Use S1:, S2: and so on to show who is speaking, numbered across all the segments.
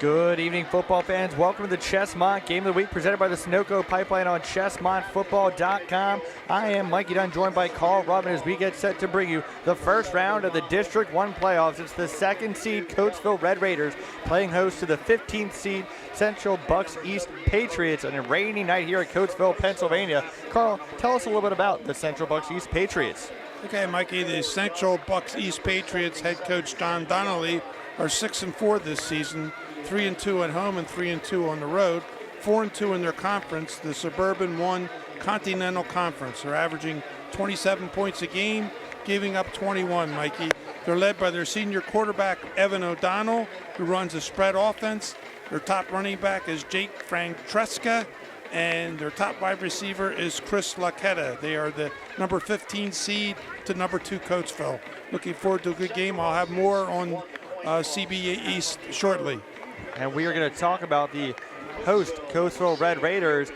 S1: Good evening, football fans. Welcome to the Chessmont Game of the Week presented by the Sunoco Pipeline on ChessmontFootball.com. I am Mikey Dunn, joined by Carl Robin as we get set to bring you the first round of the District 1 playoffs. It's the second seed Coatesville Red Raiders playing host to the 15th seed Central Bucks East Patriots on a rainy night here at Coatesville, Pennsylvania. Carl, tell us a little bit about the Central Bucks East Patriots.
S2: Okay, Mikey, the Central Bucks East Patriots head coach John Donnelly are 6-4 this season, 3-2 at home and 3-2 on the road, 4-2 in their conference, the Suburban 1 Continental Conference. They're averaging 27 points a game, giving up 21, Mikey. They're led by their senior quarterback, Evan O'Donnell, who runs a spread offense. Their top running back is Jake Francesca, and their top wide receiver is Chris Laquetta. They are the number 15 seed to number 2 Coatesville. Looking forward to a good game. I'll have more on CBA East shortly.
S1: And we are going to talk about the host Coatesville Red Raiders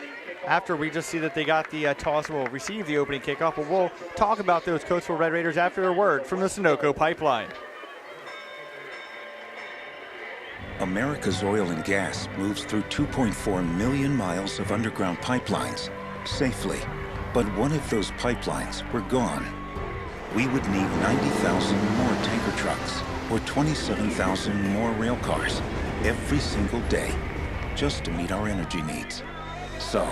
S1: after we just see that they got the toss will receive the opening kickoff. But we'll talk about those Coatesville Red Raiders after a word from the Sunoco Pipeline.
S3: America's oil and gas moves through 2.4 million miles of underground pipelines safely. But what if those pipelines were gone? We would need 90,000 more tanker trucks or 27,000 more rail cars every single day just to meet our energy needs. So,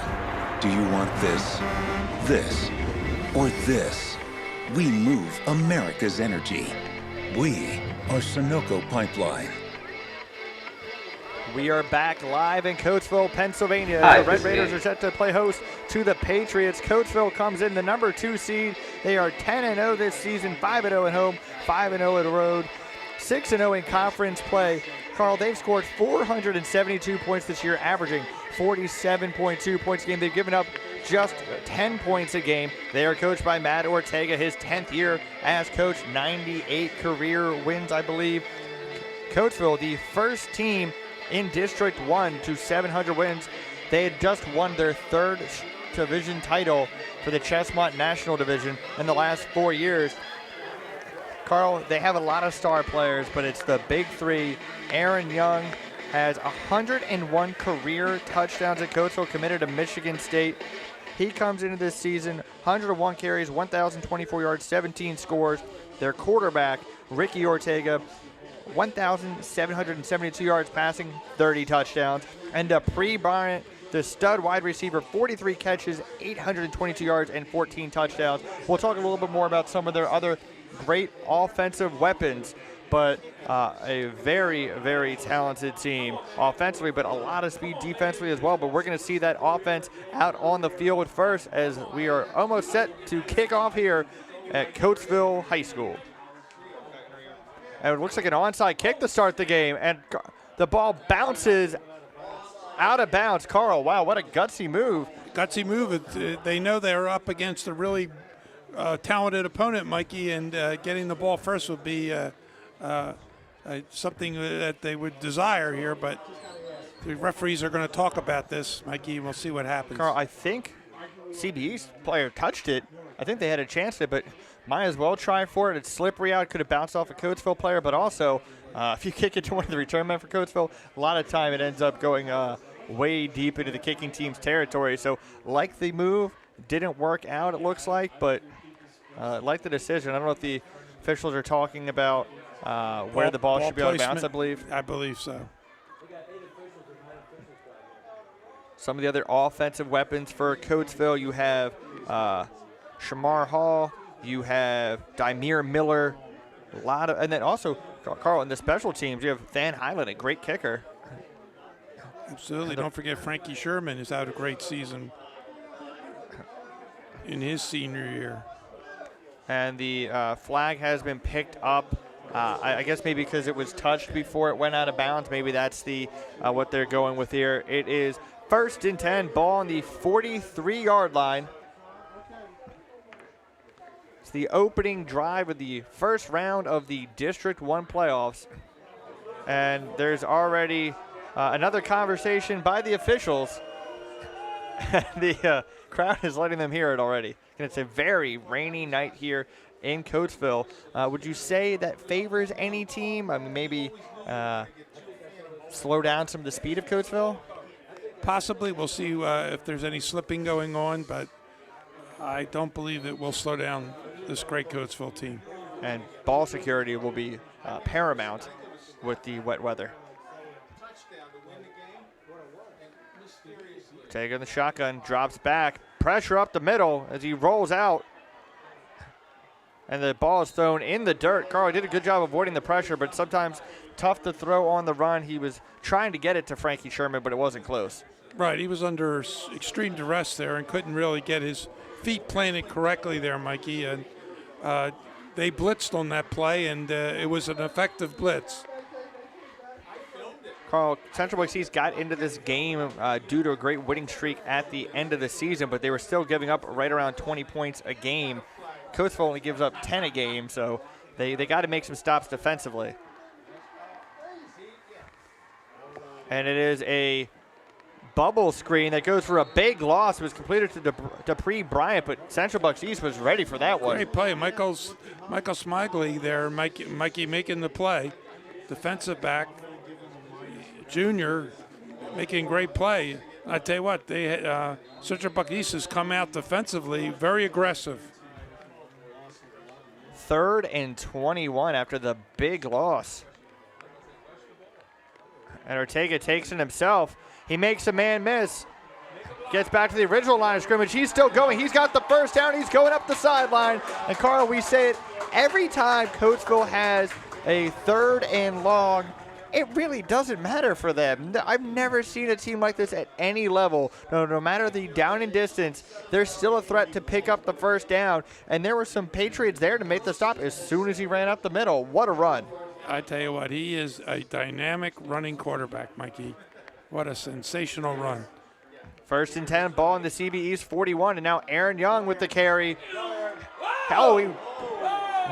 S3: do you want this, or this? We move America's energy. We are Sunoco Pipeline.
S1: We are back live in Coatesville, Pennsylvania.
S4: Hi,
S1: the Red Raiders are set to play host to the Patriots. Coatesville comes in the number 2 seed. They are 10-0 this season, 5-0 at home, 5-0 at the road, 6-0 in conference play. Carl, they've scored 472 points this year, averaging 47.2 points a game. They've given up just 10 points a game. They are coached by Matt Ortega, his 10th year as coach, 98 career wins, I believe. Coatesville, the first team in District 1 to 700 wins. They had just won their 3rd division title for the Chessmont National Division in the last 4 years. Carl, they have a lot of star players, but it's the big three. Aaron Young has 101 career touchdowns at Coatesville, committed to Michigan State. He comes into this season, 101 carries, 1,024 yards, 17 scores. Their quarterback, Ricky Ortega, 1,772 yards passing, 30 touchdowns. And Dupree Bryant, the stud wide receiver, 43 catches, 822 yards, and 14 touchdowns. We'll talk a little bit more about some of their other great offensive weapons, but a very, very talented team offensively, but a lot of speed defensively as well. But we're going to see that offense out on the field first as we are almost set to kick off here at Coatesville High School. And it looks like an onside kick to start the game, and the ball bounces out of bounds. Carl, wow, what a gutsy move.
S2: Gutsy move. They know they're up against a really talented opponent, Mikey, and getting the ball first would be something that they would desire here, but the referees are going to talk about this, Mikey, and we'll see what happens.
S1: Carl, I think CBE's player touched it. I think they had a chance to, but might as well try for it. It's slippery out. Could have bounced off a Coatesville player, but also if you kick it to one of the return men for Coatesville, a lot of time it ends up going way deep into the kicking team's territory. So like the move, didn't work out, it looks like, but like the decision. I don't know if the officials are talking about where the ball should be able to bounce, I believe.
S2: I believe so.
S1: Some of the other offensive weapons for Coatesville, you have Shamar Hall, you have Dymere Miller, and then also, Carl, in the special teams, you have Than Highland, a great kicker.
S2: Absolutely. Don't forget Frankie Sherman has had a great season in his senior year.
S1: And the flag has been picked up. I guess maybe because it was touched before it went out of bounds. Maybe that's the what they're going with here. It is 1st and 10, ball on the 43-yard line. It's the opening drive of the first round of the District 1 playoffs. And there's already another conversation by the officials. The crowd is letting them hear it already. And it's a very rainy night here in Coatesville. Would you say that favors any team? I mean, maybe slow down some of the speed of Coatesville?
S2: Possibly. We'll see if there's any slipping going on, but I don't believe it will slow down this great Coatesville team.
S1: And ball security will be paramount with the wet weather. Taking the shotgun, drops back, pressure up the middle as he rolls out. And the ball is thrown in the dirt. Carl did a good job avoiding the pressure, but sometimes tough to throw on the run. He was trying to get it to Frankie Sherman, but it wasn't close.
S2: Right, he was under extreme duress there and couldn't really get his feet planted correctly there, Mikey. And they blitzed on that play, and it was an effective blitz.
S1: Carl, Central Bucks East got into this game due to a great winning streak at the end of the season, but they were still giving up right around 20 points a game. Coatesville only gives up 10 a game, so they got to make some stops defensively. And it is a bubble screen that goes for a big loss. It was completed to Dupree Bryant, but Central Bucks East was ready for that one.
S2: Great play. Michael Smiley there, Mikey making the play. Defensive back, junior, making great play. I tell you what, Central Bucks East has come out defensively very aggressive.
S1: 3rd and 21 after the big loss. And Ortega takes it himself. He makes a man miss. Gets back to the original line of scrimmage. He's still going. He's got the first down. He's going up the sideline. And Carl, we say it every time Coatesville has a 3rd and long. It really doesn't matter for them. I've never seen a team like this at any level. No matter the down and distance, there's still a threat to pick up the first down. And there were some Patriots there to make the stop as soon as he ran up the middle. What a run.
S2: I tell you what, he is a dynamic running quarterback, Mikey. What a sensational run.
S1: 1st and 10, ball in the CB East 41, and now Aaron Young with the carry. Oh, he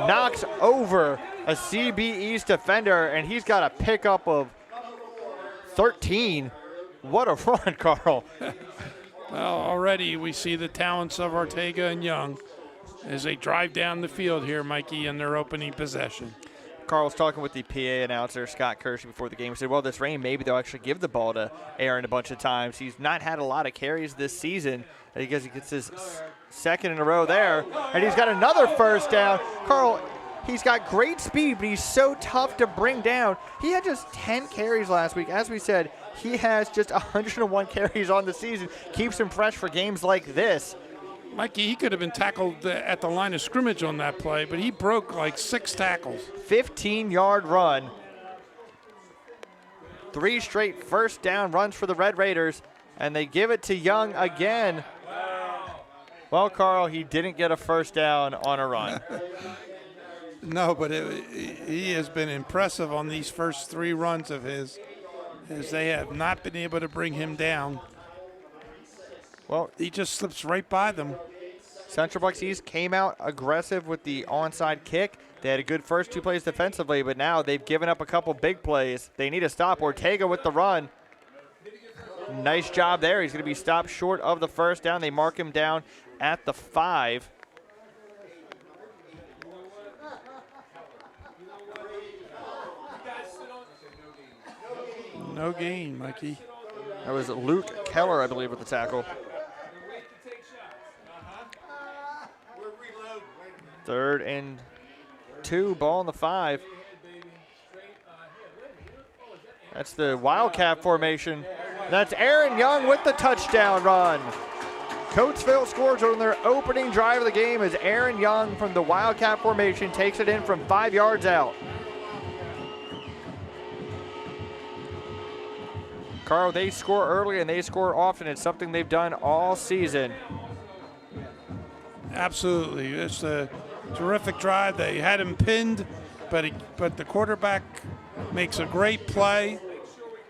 S1: knocks over a CB East defender, and he's got a pickup of 13. What a run, Carl.
S2: Well, already we see the talents of Ortega and Young as they drive down the field here, Mikey, in their opening possession.
S1: Carl was talking with the PA announcer, Scott Kershey, before the game. He said, well, this rain, maybe they'll actually give the ball to Aaron a bunch of times. He's not had a lot of carries this season because he gets his 2nd in a row there, and he's got another first down. Carl, he's got great speed, but he's so tough to bring down. He had just 10 carries last week. As we said, he has just 101 carries on the season. Keeps him fresh for games like this.
S2: Mikey, he could have been tackled at the line of scrimmage on that play, but he broke like 6 tackles.
S1: 15-yard run. 3 straight first down runs for the Red Raiders, and they give it to Young again. Well, Carl, he didn't get a first down on a run.
S2: No, but he has been impressive on these first 3 runs of his, as they have not been able to bring him down. Well, he just slips right by them.
S1: Central Bucks East came out aggressive with the onside kick. They had a good first 2 plays defensively, but now they've given up a couple big plays. They need to stop. Ortega with the run. Nice job there. He's going to be stopped short of the first down. They mark him down at the 5.
S2: No gain, Mikey.
S1: That was Luke Keller, I believe, with the tackle. 3rd and 2, ball on the 5. That's the Wildcat formation. That's Aaron Young with the touchdown run. Coatesville scores on their opening drive of the game as Aaron Young from the Wildcat formation takes it in from 5 yards out. Carl, they score early and they score often. It's something they've done all season.
S2: Absolutely. It's a terrific drive. They had him pinned, but the quarterback makes a great play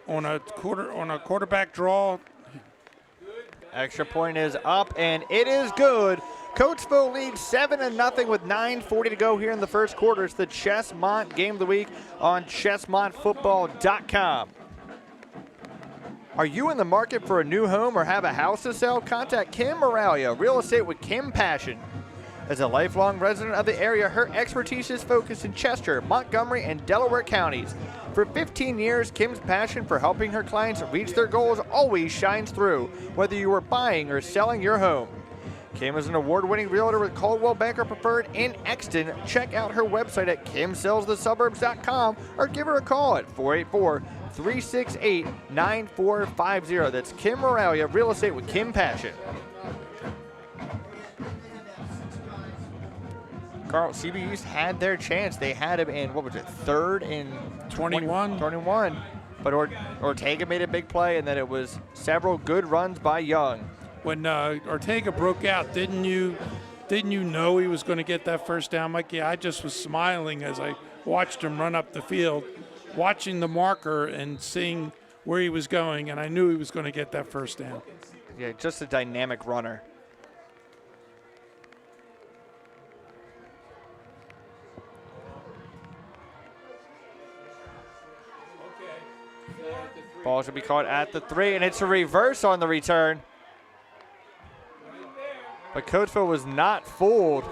S2: on a quarterback draw.
S1: Extra point is up, and it is good. Coatesville leads 7-0 with 9:40 to go here in the first quarter. It's the Chessmont Game of the Week on ChessmontFootball.com. Are you in the market for a new home or have a house to sell? Contact Kim Moralia, Real Estate with Kim Passion. As a lifelong resident of the area, her expertise is focused in Chester, Montgomery, and Delaware counties. For 15 years, Kim's passion for helping her clients reach their goals always shines through, whether you are buying or selling your home. Kim is an award-winning realtor with Coldwell Banker Preferred in Exton. Check out her website at kimsellsthesuburbs.com or give her a call at 484-368-9450. That's Kim Moralia, Real Estate with Kim Passion. Carl, CB East had their chance. They had him in, what was it, third and
S2: 21.
S1: 21. But Ortega made a big play, and then it was several good runs by Young.
S2: When Ortega broke out, didn't you know he was going to get that first down, Mikey? I just was smiling as I watched him run up the field, watching the marker and seeing where he was going, and I knew he was going to get that first down.
S1: Yeah, just a dynamic runner. Ball should be caught at the 3, and it's a reverse on the return. But Coatesville was not fooled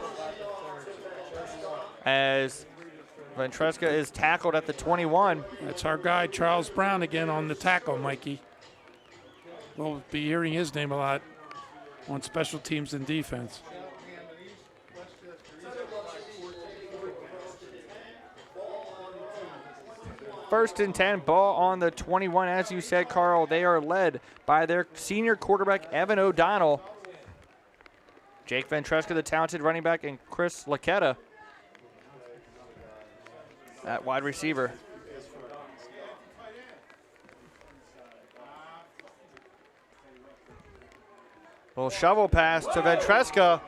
S1: as Ventresca is tackled at the 21.
S2: That's our guy, Charles Brown, again on the tackle, Mikey. We'll be hearing his name a lot on special teams and defense.
S1: First and 10, ball on the 21. As you said, Carl, they are led by their senior quarterback, Evan O'Donnell. Jake Ventresca, the talented running back, and Chris Laquetta at wide receiver. Little shovel pass to Ventresca.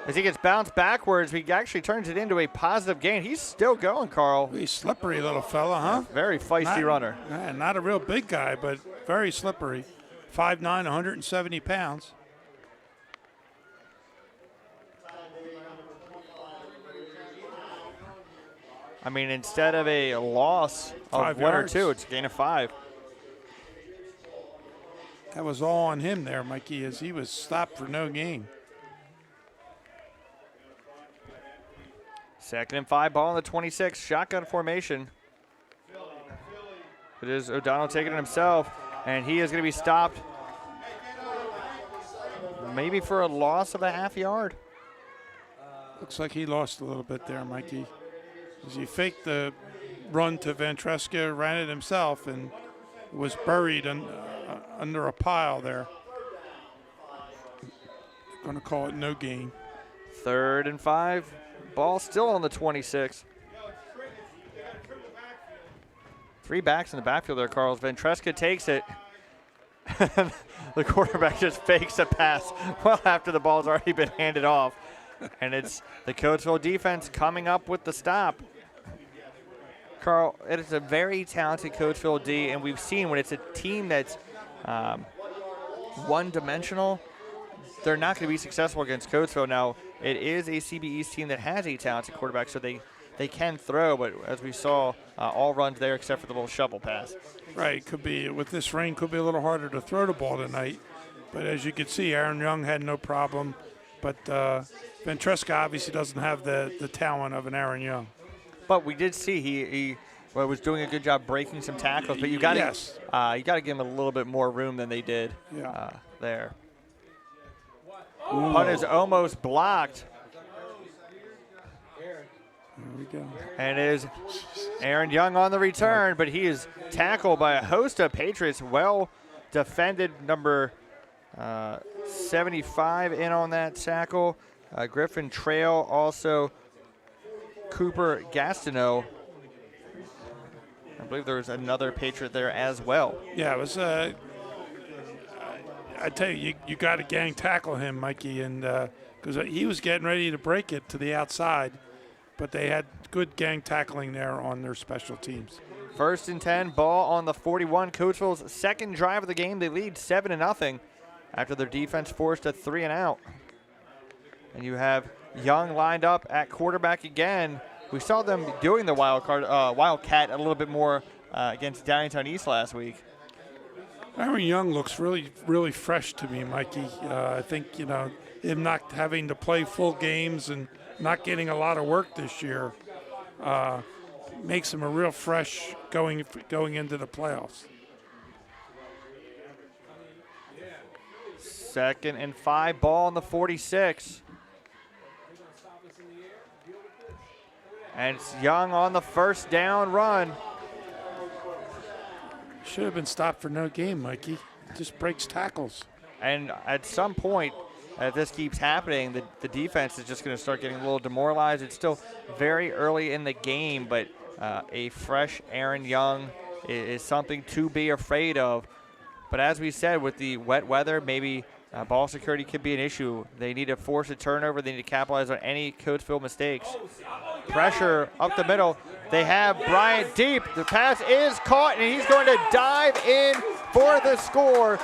S1: As he gets bounced backwards, he actually turns it into a positive gain. He's still going, Carl.
S2: He's slippery little fella, huh?
S1: Very feisty runner.
S2: Not a real big guy, but very slippery. 5'9", 170 pounds.
S1: I mean, instead of a loss of
S2: 5
S1: 1
S2: yards.
S1: or 2, it's a gain of 5.
S2: That was all on him there, Mikey, as he was stopped for no gain.
S1: 2nd and 5, ball on the 26, shotgun formation. It is O'Donnell taking it himself, and he is going to be stopped maybe for a loss of a half yard.
S2: Looks like he lost a little bit there, Mikey. As he faked the run to Ventresca, ran it himself, and was buried under a pile there. Going to call it no gain.
S1: 3rd and 5. Ball still on the 26. 3 backs in the backfield there, Carl. Ventresca takes it. The quarterback just fakes a pass well after the ball's already been handed off. And it's the Coatesville defense coming up with the stop. Carl, it is a very talented Coatesville D, and we've seen when it's a team that's one-dimensional, they're not going to be successful against Coatesville. Now, it is a CB East team that has a talented quarterback, so they can throw, but as we saw, all runs there except for the little shovel pass.
S2: Right, could be, with this rain, could be a little harder to throw the ball tonight. But as you can see, Aaron Young had no problem. But Ventresca obviously doesn't have the talent of an Aaron Young.
S1: But we did see he was doing a good job breaking some tackles, but you got to give him a little bit more room than they did there. Punt is almost blocked.
S2: There we go.
S1: And it is Aaron Young on the return, but he is tackled by a host of Patriots. Well defended, number 75 in on that tackle. Griffin Trail, also Cooper Gastineau. I believe there was another Patriot there as well.
S2: Yeah, it was. I tell you, you got to gang tackle him, Mikey, and because he was getting ready to break it to the outside, but they had good gang tackling there on their special teams.
S1: 1st and 10, ball on the 41. Coatesville's second drive of the game. They lead 7-0 after their defense forced a 3-and-out. And you have Young lined up at quarterback again. We saw them doing the Wildcat a little bit more against Downingtown East last week.
S2: Aaron Young looks really, really fresh to me, Mikey. I think, him not having to play full games and not getting a lot of work this year makes him a real fresh going into the playoffs.
S1: 2nd and 5, ball on the 46. And it's Young on the first down run.
S2: Should have been stopped for no gain, Mikey. Just breaks tackles.
S1: And at some point, if this keeps happening, the defense is just going to start getting a little demoralized. It's still very early in the game, but a fresh Aaron Young is something to be afraid of. But as we said, with the wet weather, maybe ball security could be an issue. They need to force a turnover. They need to capitalize on any Coatesville mistakes. Pressure up the middle. They have Bryant deep. The pass is caught, and he's going to dive in for the score.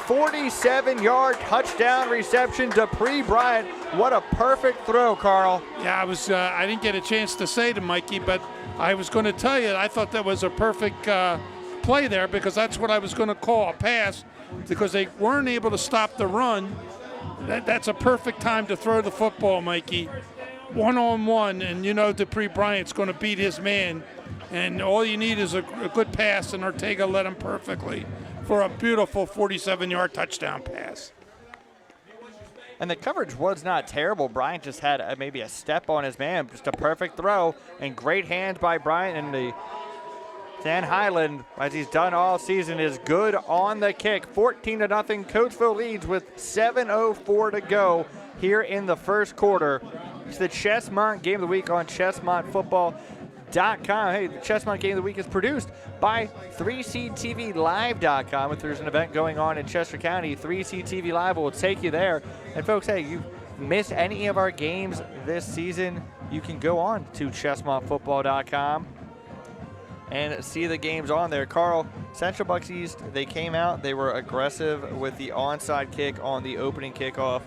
S1: 47-yard touchdown reception, Dupree Bryant. What a perfect throw, Carl.
S2: Yeah, I didn't get a chance to say to Mikey, but I was going to tell you I thought that was a perfect play there, because that's what I was going to call a pass, because they weren't able to stop the run. That's a perfect time to throw the football, Mikey. One-on-one, and Dupree Bryant's going to beat his man, and all you need is a good pass, and Ortega led him perfectly for a beautiful 47-yard touchdown pass.
S1: And the coverage was not terrible. Bryant just had maybe a step on his man, just a perfect throw, and great hands by Bryant. And the Dan Highland, as he's done all season, is good on the kick. 14-0. Coatesville leads with 7:04 to go here in the first quarter. It's the Chestmont Game of the Week on ChestmontFootball.com. Hey, the Chestmont Game of the Week is produced by 3CTVLive.com. If there's an event going on in Chester County, 3CTV Live will take you there. And folks, hey, you've missed any of our games this season, you can go on to ChestmontFootball.com and see the games on there. Carl, Central Bucks East, they came out, they were aggressive with the onside kick on the opening kickoff.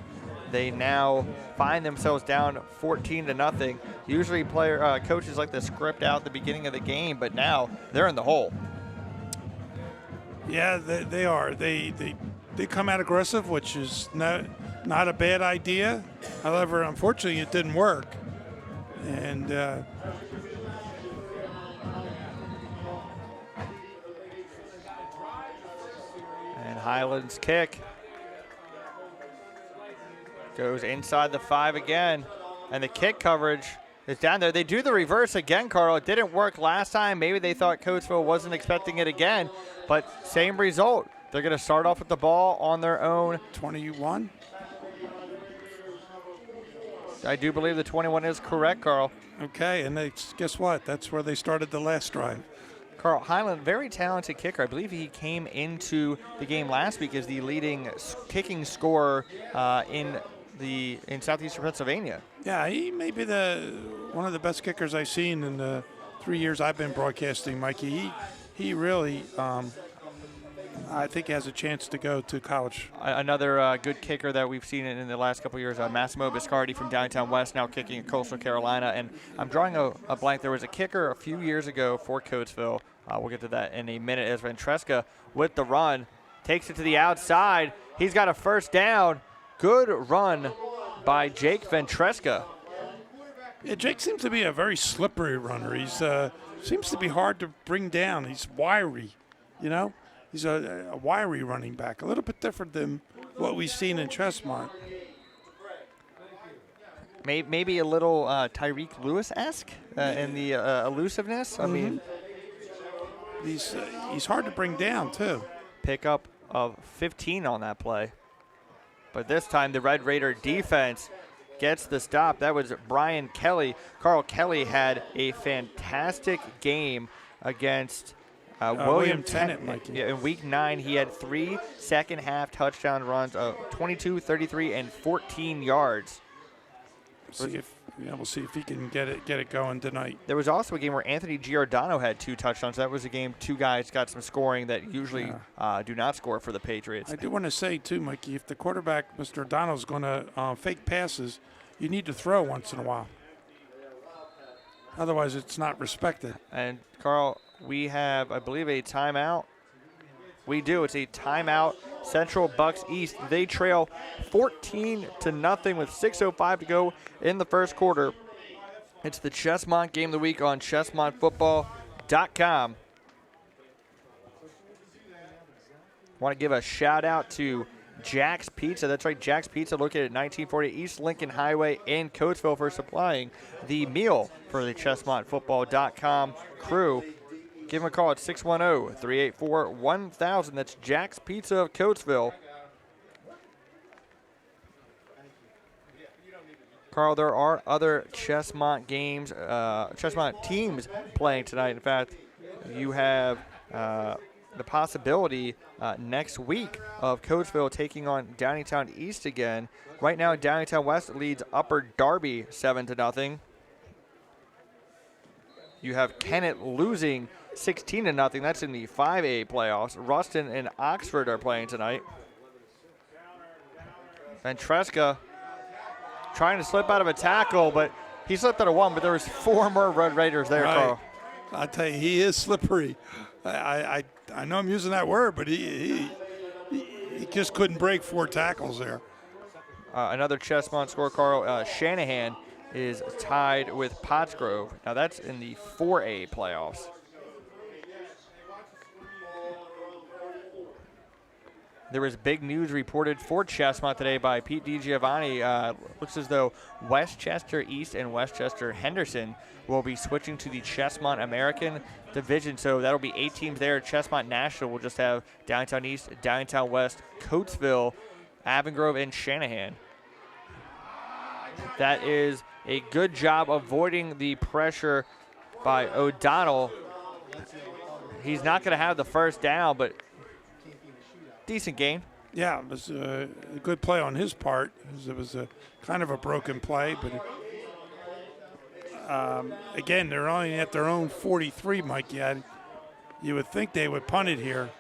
S1: They now find themselves down 14-0. Usually coaches like to script out the beginning of the game, but now they're in the hole.
S2: Yeah, they are. They come out aggressive, which is not a bad idea. However, unfortunately, it didn't work. And
S1: Highland's kick goes inside the 5 again, and the kick coverage is down there. They do the reverse again, Carl. It didn't work last time. Maybe they thought Coatesville wasn't expecting it again, but same result. They're going to start off with the ball on their own
S2: 21.
S1: I do believe the 21 is correct, Carl.
S2: Okay, and guess what? That's where they started the last drive.
S1: Carl Highland, very talented kicker. I believe he came into the game last week as the leading kicking scorer in southeastern Pennsylvania.
S2: Yeah, he may be one of the best kickers I've seen in the 3 years I've been broadcasting, Mikey. He really, I think, has a chance to go to college.
S1: Another good kicker that we've seen in the last couple of years, Massimo Biscardi from downtown West, now kicking in Coastal Carolina. And I'm drawing a blank. There was a kicker a few years ago for Coatesville. We'll get to that in a minute as Ventresca with the run takes it to the outside. He's got a first down. Good run by Jake Ventresca.
S2: Yeah, Jake seems to be a very slippery runner. He seems to be hard to bring down. He's wiry, He's a wiry running back, a little bit different than what we've seen in Chestmont.
S1: Maybe a little Tyreek Lewis-esque in the elusiveness. I mean,
S2: he's hard to bring down too.
S1: Pickup of 15 on that play. But this time the Red Raider defense gets the stop. That was Brian Kelly. Carl Kelly had a fantastic game against William Tennant. In Week 9, he had 3 second-half touchdown runs of 22, 33, and 14 yards.
S2: We'll see if he can get it going tonight.
S1: There was also a game where Anthony Giordano had 2 touchdowns. That was a game 2 guys got some scoring that usually do not score for the Patriots.
S2: I do want to say, too, Mikey, if the quarterback, Mr. O'Donnell, is going to fake passes, you need to throw once in a while. Otherwise, it's not respected.
S1: And, Carl, we have, I believe, a timeout. We do. It's a timeout. Central Bucks East. They trail 14-0 with 6:05 to go in the first quarter. It's the Chessmont Game of the Week on ChessmontFootball.com. Want to give a shout out to Jack's Pizza. That's right, Jack's Pizza, located at 1940 East Lincoln Highway in Coatesville, for supplying the meal for the ChessmontFootball.com crew. Give them a call at 610-384-1000. That's Jack's Pizza of Coatesville. Carl, there are other Chessmont games, Chessmont teams playing tonight. In fact, you have the possibility next week of Coatesville taking on Downingtown East again. Right now, Downingtown West leads Upper Darby 7-0. You have Kennett losing 16-0. That's in the 5A playoffs. Ruston and Oxford are playing tonight. And Tresca trying to slip out of a tackle, but he slipped out of one, but there was 4 more Red Raiders there,
S2: right.
S1: Carl.
S2: I tell you, he is slippery. I know I'm using that word, but he just couldn't break 4 tackles there.
S1: Another Chessmont score, Carl. Shanahan is tied with Pottsgrove. Now that's in the 4A playoffs. There was big news reported for Chessmont today by Pete DiGiovanni. Looks as though Westchester East and Westchester Henderson will be switching to the Chessmont American Division. So that'll be 8 teams there. Chessmont National will just have Downtown East, Downtown West, Coatesville, Avongrove, and Shanahan. That is a good job avoiding the pressure by O'Donnell. He's not going to have the first down, but decent game.
S2: Yeah, it was a good play on his part. It was a kind of a broken play, but again, they're only at their own 43, Mike. You would think they would punt it here.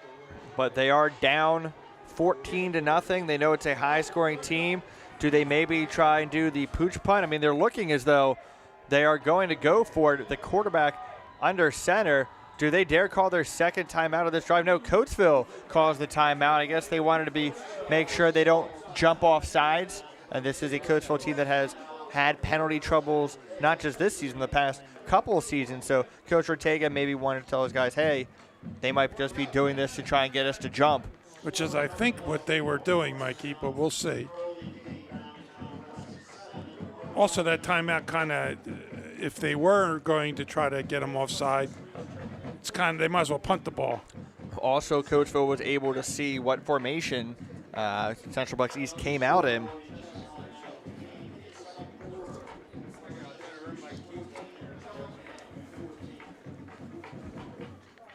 S1: But they are down 14-0. They know it's a high-scoring team. Do they maybe try and do the pooch punt? I mean, they're looking as though they are going to go for it. The quarterback under center. Do they dare call their second timeout of this drive? No, Coatesville calls the timeout. I guess they wanted to make sure they don't jump off sides. And this is a Coatesville team that has had penalty troubles, not just this season, the past couple of seasons. So Coach Ortega maybe wanted to tell his guys, hey, they might just be doing this to try and get us to jump.
S2: Which is, I think, what they were doing, Mikey, but we'll see. Also, that timeout kind of, if they were going to try to get them offside, it's kind of, they might as well punt the ball.
S1: Also, Coatesville was able to see what formation Central Bucks East came out in.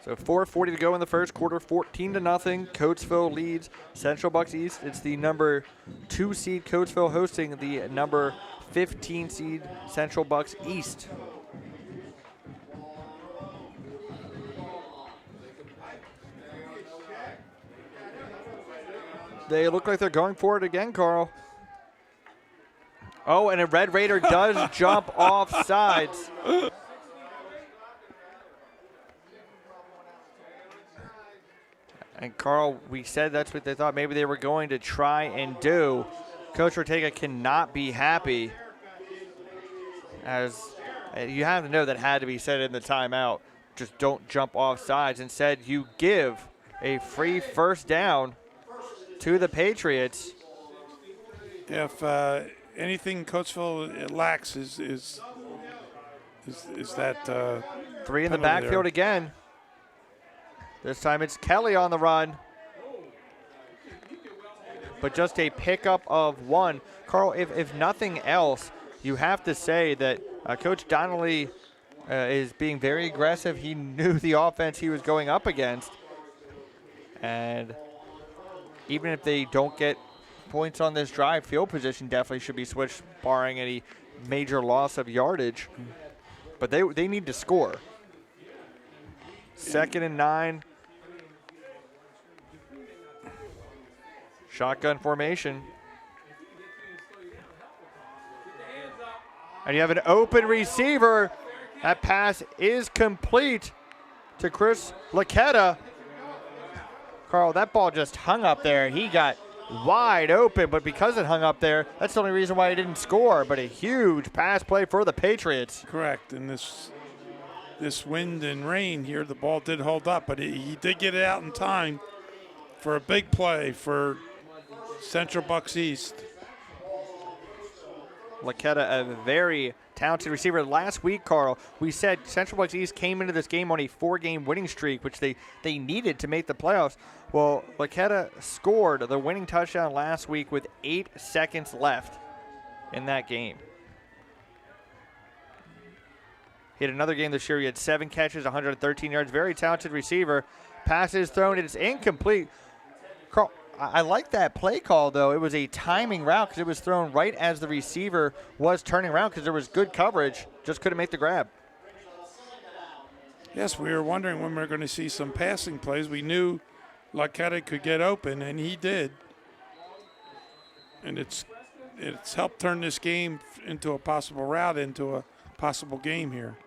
S1: So 4:40 to go in the first quarter, 14-0. Coatesville leads Central Bucks East. It's the number 2 seed Coatesville hosting the number 15 seed Central Bucks East. They look like they're going for it again, Carl. Oh, and a Red Raider does jump off sides. And Carl, we said that's what they thought maybe they were going to try and do. Coach Ortega cannot be happy, as you have to know that had to be said in the timeout. Just don't jump off sides. Instead, you give a free first down to the Patriots.
S2: If anything Coatesville lacks is that
S1: 3 in the backfield
S2: there.
S1: Again. This time it's Kelly on the run. But just a pickup of 1. Carl, if nothing else, you have to say that Coach Donnelly is being very aggressive. He knew the offense he was going up against. And even if they don't get points on this drive, field position definitely should be switched, barring any major loss of yardage. But they need to score. 2nd and 9. Shotgun formation. And you have an open receiver. That pass is complete to Chris Laquetta. Carl, that ball just hung up there. He got wide open, but because it hung up there, that's the only reason why he didn't score. But a huge pass play for the Patriots.
S2: Correct. And this wind and rain here, the ball did hold up, but he did get it out in time for a big play for Central Bucks East.
S1: Laketta, a very talented receiver. Last week, Carl, we said Central Bucks East came into this game on a 4-game winning streak, which they needed to make the playoffs. Well, Laketta scored the winning touchdown last week with 8 seconds left in that game. He had another game this year. He had 7 catches, 113 yards. Very talented receiver. Passes thrown. It's incomplete. Carl, I like that play call, though. It was a timing route because it was thrown right as the receiver was turning around because there was good coverage. Just couldn't make the grab.
S2: Yes, we were wondering when we were going to see some passing plays. We knew Laketta could get open, and he did. And it's helped turn this game into a possible route, into a possible game here.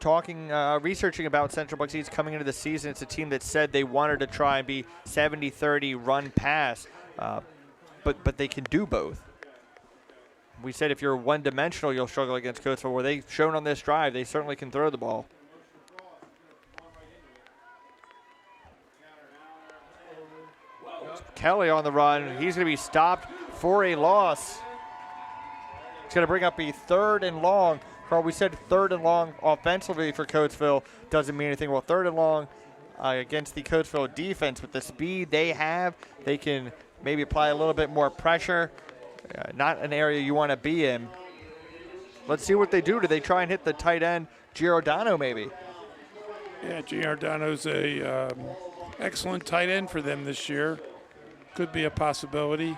S1: Researching about Central Bucks East coming into the season, it's a team that said they wanted to try and be 70-30 run-pass, but they can do both. We said if you're one-dimensional, you'll struggle against Coatesville. Where they've shown on this drive, they certainly can throw the ball. Kelly on the run. He's going to be stopped for a loss. It's going to bring up a 3rd and long. Carl, we said 3rd and long offensively for Coatesville doesn't mean anything. Well, 3rd and long against the Coatesville defense with the speed they have, they can maybe apply a little bit more pressure. Not an area you want to be in. Let's see what they do. Do they try and hit the tight end, Giordano, maybe?
S2: Yeah, Giordano's a excellent tight end for them this year. Could be a possibility.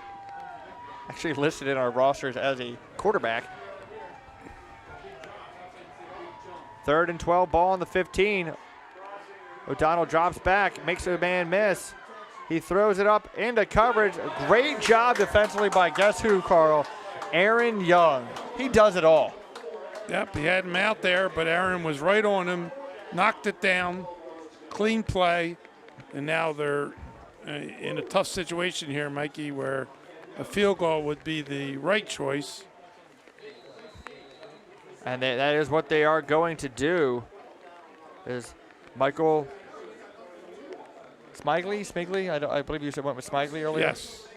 S1: Actually listed in our rosters as a quarterback. 3rd and 12, ball on the 15. O'Donnell drops back, makes a man miss. He throws it up into coverage. Great job defensively by guess who, Carl? Aaron Young. He does it all.
S2: Yep, he had him out there, but Aaron was right on him, knocked it down, clean play, and now they're in a tough situation here, Mikey, where a field goal would be the right choice.
S1: And that is what they are going to do. Is Michael Smigly? I believe you said went with Smigly earlier.
S2: Yes.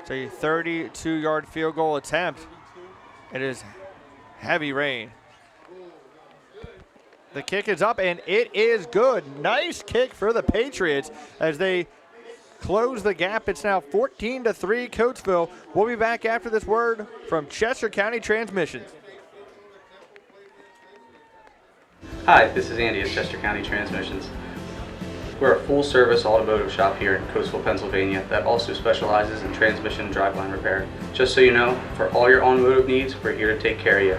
S1: So a 32-yard field goal attempt. It is heavy rain. The kick is up, and it is good. Nice kick for the Patriots as they close the gap. It's now 14-3 Coatesville. We'll be back after this word from Chester County Transmissions.
S4: Hi, this is Andy at Chester County Transmissions. We're a full-service automotive shop here in Coatesville, Pennsylvania that also specializes in transmission and driveline repair. Just so you know, for all your automotive needs, we're here to take care of you.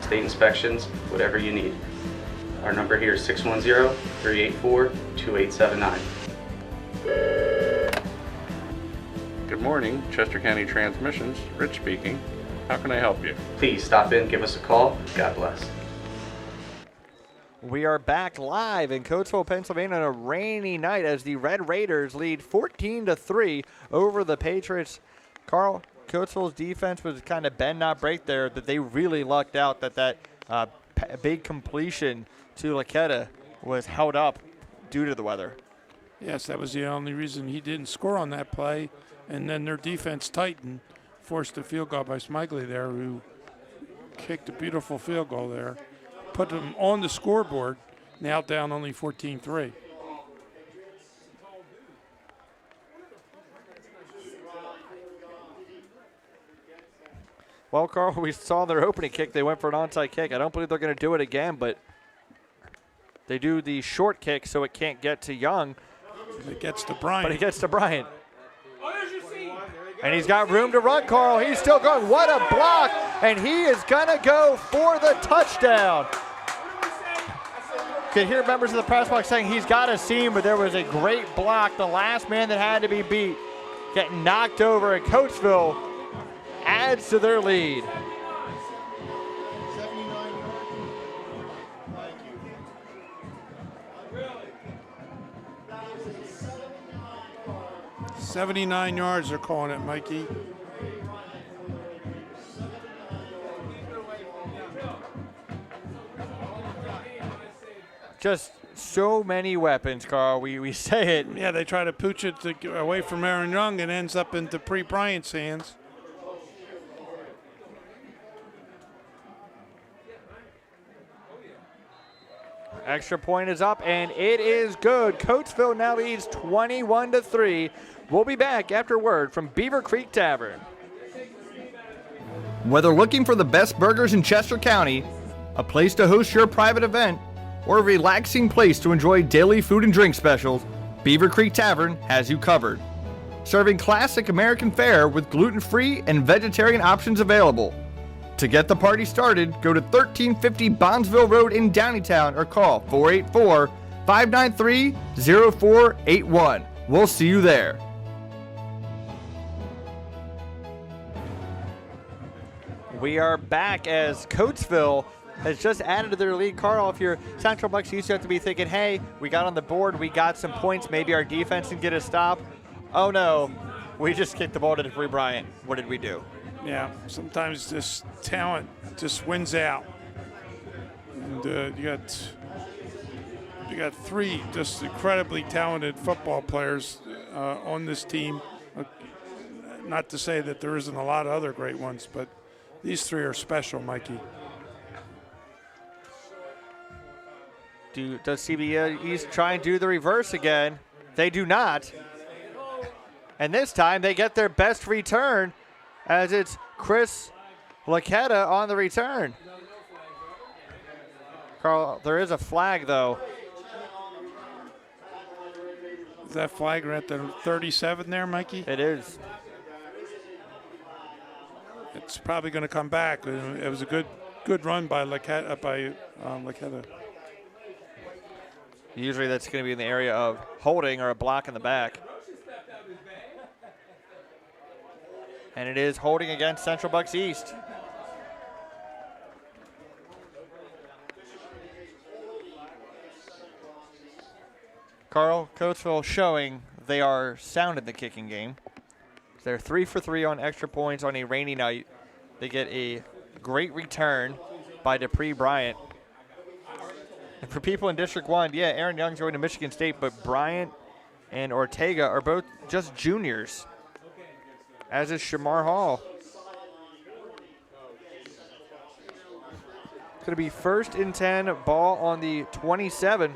S4: State inspections, whatever you need. Our number here is 610-384-2879.
S5: Good morning, Chester County Transmissions. Rich speaking. How can I help you?
S4: Please stop in, give us a call. God bless.
S1: We are back live in Coatesville, Pennsylvania on a rainy night as the Red Raiders lead 14-3 over the Patriots. Carl, Coatesville's defense was kind of bend not break there, that they really lucked out that big completion to Laketta was held up due to the weather.
S2: Yes, that was the only reason he didn't score on that play. And then their defense tightened, forced a field goal by Smigly there, who kicked a beautiful field goal there. Put them on the scoreboard, now down only 14-3.
S1: Well, Carl, we saw their opening kick. They went for an onside kick. I don't believe they're going to do it again, but they do the short kick so it can't get to Young.
S2: It gets to Bryant.
S1: But it gets to Bryant. And he's got room to run, Carl. He's still going. What a block. And he is going to go for the touchdown. You can hear members of the press box saying he's got a seam, but there was a great block. The last man that had to be beat getting knocked over, and Coatesville adds to their lead.
S2: 79 yards they're calling it, Mikey.
S1: Just so many weapons, Carl. We say it.
S2: Yeah, they try to pooch it away from Aaron Young and ends up into Dupree Bryant's hands.
S1: Extra point is up, and it is good. Coatesville now leads 21-3. We'll be back after word from Beaver Creek Tavern. Whether looking for the best burgers in Chester County, a place to host your private event, or a relaxing place to enjoy daily food and drink specials, Beaver Creek Tavern has you covered. Serving classic American fare with gluten-free and vegetarian options available. To get the party started, go to 1350 Bondsville Road in Downeytown or call 484-593-0481. We'll see you there. We are back as Coatesville has just added to their lead. Carl, if you're Central Bucks, you used to have to be thinking, hey, we got on the board, we got some points, maybe our defense can get a stop. Oh no, we just kicked the ball to Dupree Bryant. What did we do?
S2: Yeah, sometimes this talent just wins out. And you got three just incredibly talented football players on this team. Not to say that there isn't a lot of other great ones, but these three are special, Mikey.
S1: Does CB East try and do the reverse again? They do not. And this time they get their best return, as it's Chris Laqueta on the return. Carl, there is a flag, though.
S2: Is that flag right at the 37 there, Mikey?
S1: It is.
S2: It's probably going to come back. It was a good run by Laqueta.
S1: Usually that's going to be in the area of holding or a block in the back. And it is holding against Central Bucks East. Carl, Coatesville showing they are sound in the kicking game. They're 3 for 3 on extra points on a rainy night. They get a great return by Dupree Bryant. And for people in District 1, yeah, Aaron Young's going to Michigan State, but Bryant and Ortega are both just juniors, as is Shamar Hall. It's going to be 1st and 10, ball on the 27.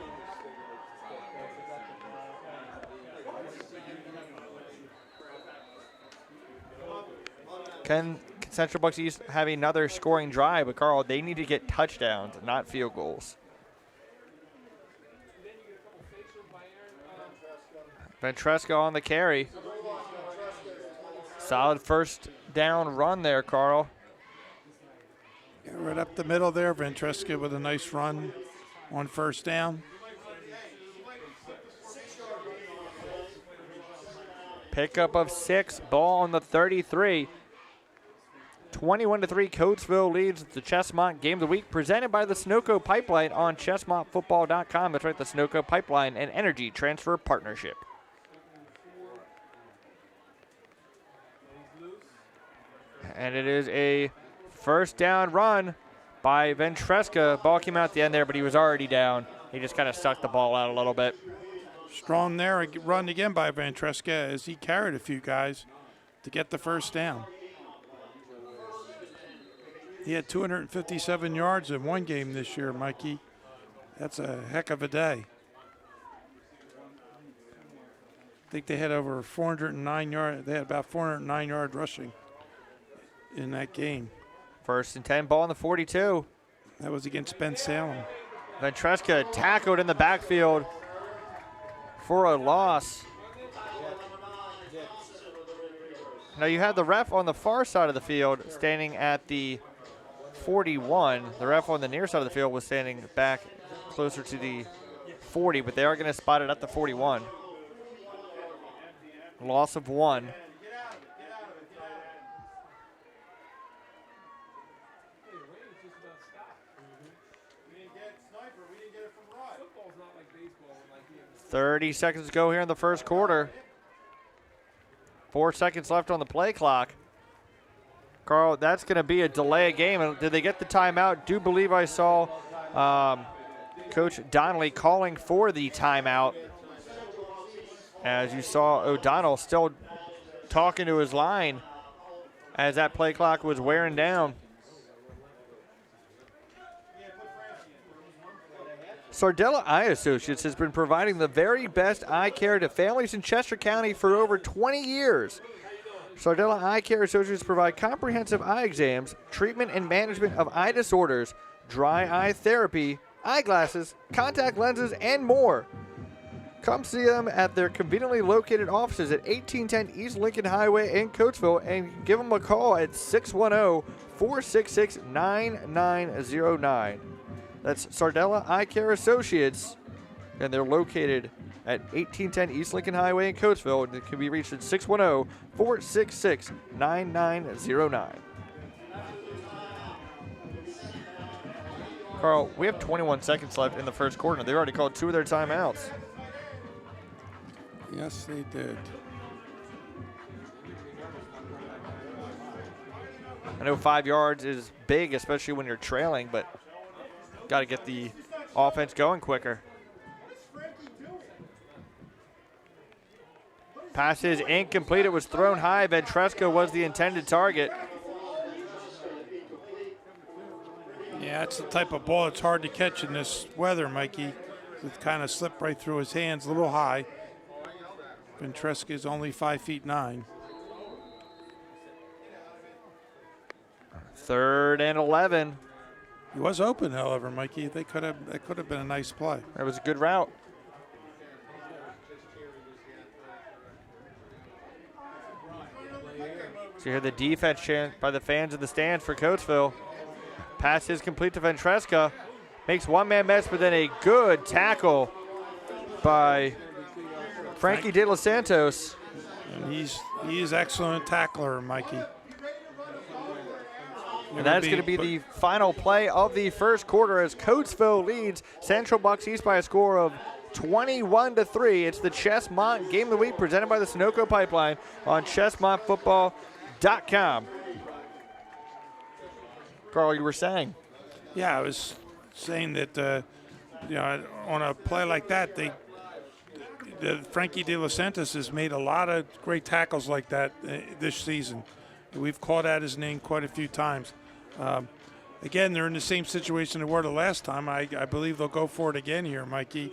S1: Can Central Bucks East have another scoring drive? But Carl, they need to get touchdowns, not field goals. Ventresca on the carry. Solid first down run there, Carl.
S2: Yeah, right up the middle there, Ventresca with a nice run on first down.
S1: Pickup of 6, ball on the 33. 21-3, Coatesville leads the Chestmont Game of the Week, presented by the Sunoco Pipeline on ChestmontFootball.com. That's right, the Sunoco Pipeline and Energy Transfer Partnership. And it is a first down run by Ventresca. Ball came out at the end there, but he was already down. He just kind of sucked the ball out a little bit.
S2: Strong there, run again by Ventresca as he carried a few guys to get the first down. He had 257 yards in one game this year, Mikey. That's a heck of a day. I think they had over 409 yards. They had about 409 yards rushing in that game.
S1: 1st and 10, ball on the 42.
S2: That was against Ben Salem.
S1: Ventresca tackled in the backfield for a loss. Now you have the ref on the far side of the field standing at the 41. The ref on the near side of the field was standing back closer to the 40, but they are going to spot it at the 41. Loss of 1.
S6: Football's not like baseball.
S1: 30 seconds to go here in the first quarter. 4 seconds left on the play clock. Carl, that's going to be a delay of game. Did they get the timeout? Do believe I saw Coach Donnelly calling for the timeout. As you saw O'Donnell still talking to his line as that play clock was wearing down. Sardella Eye Associates has been providing the very best eye care to families in Chester County for over 20 years. Sardella Eye Care Associates provide comprehensive eye exams, treatment and management of eye disorders, dry eye therapy, eyeglasses, contact lenses, and more. Come see them at their conveniently located offices at 1810 East Lincoln Highway in Coatesville and give them a call at 610-466-9909. That's Sardella Eye Care Associates, and they're located at 1810 East Lincoln Highway in Coatesville, and it can be reached at 610-466-9909. Carl, we have 21 seconds left in the first quarter. They've already called 2 of their timeouts.
S2: Yes, they did.
S1: I know 5 yards is big, especially when you're trailing, but got to get the offense going quicker. Pass is incomplete. It was thrown high. Ventresca was the intended target.
S2: Yeah, that's the type of ball that's hard to catch in this weather, Mikey. It kind of slipped right through his hands, a little high. Ventresca is only 5'9".
S1: 3rd and 11.
S2: He was open, however, Mikey. That could have been a nice play.
S1: That was a good route. So you hear the defense chant by the fans in the stands for Coatesville. Pass is complete to Ventresca. Makes one man miss, but then a good tackle by Frankie De Los Santos.
S2: And he is excellent tackler, Mikey.
S1: And that is going to be the final play of the first quarter as Coatesville leads Central Bucks East by a score of 21-3. It's the Chestmont Game of the Week presented by the Sunoco Pipeline on ChestmontFootball.com. Carl, you were saying?
S2: Yeah, I was saying that, on a play like that, Frankie De Los Santos has made a lot of great tackles like that this season. We've called out his name quite a few times. Again, they're in the same situation they were the last time. I believe they'll go for it again here, Mikey,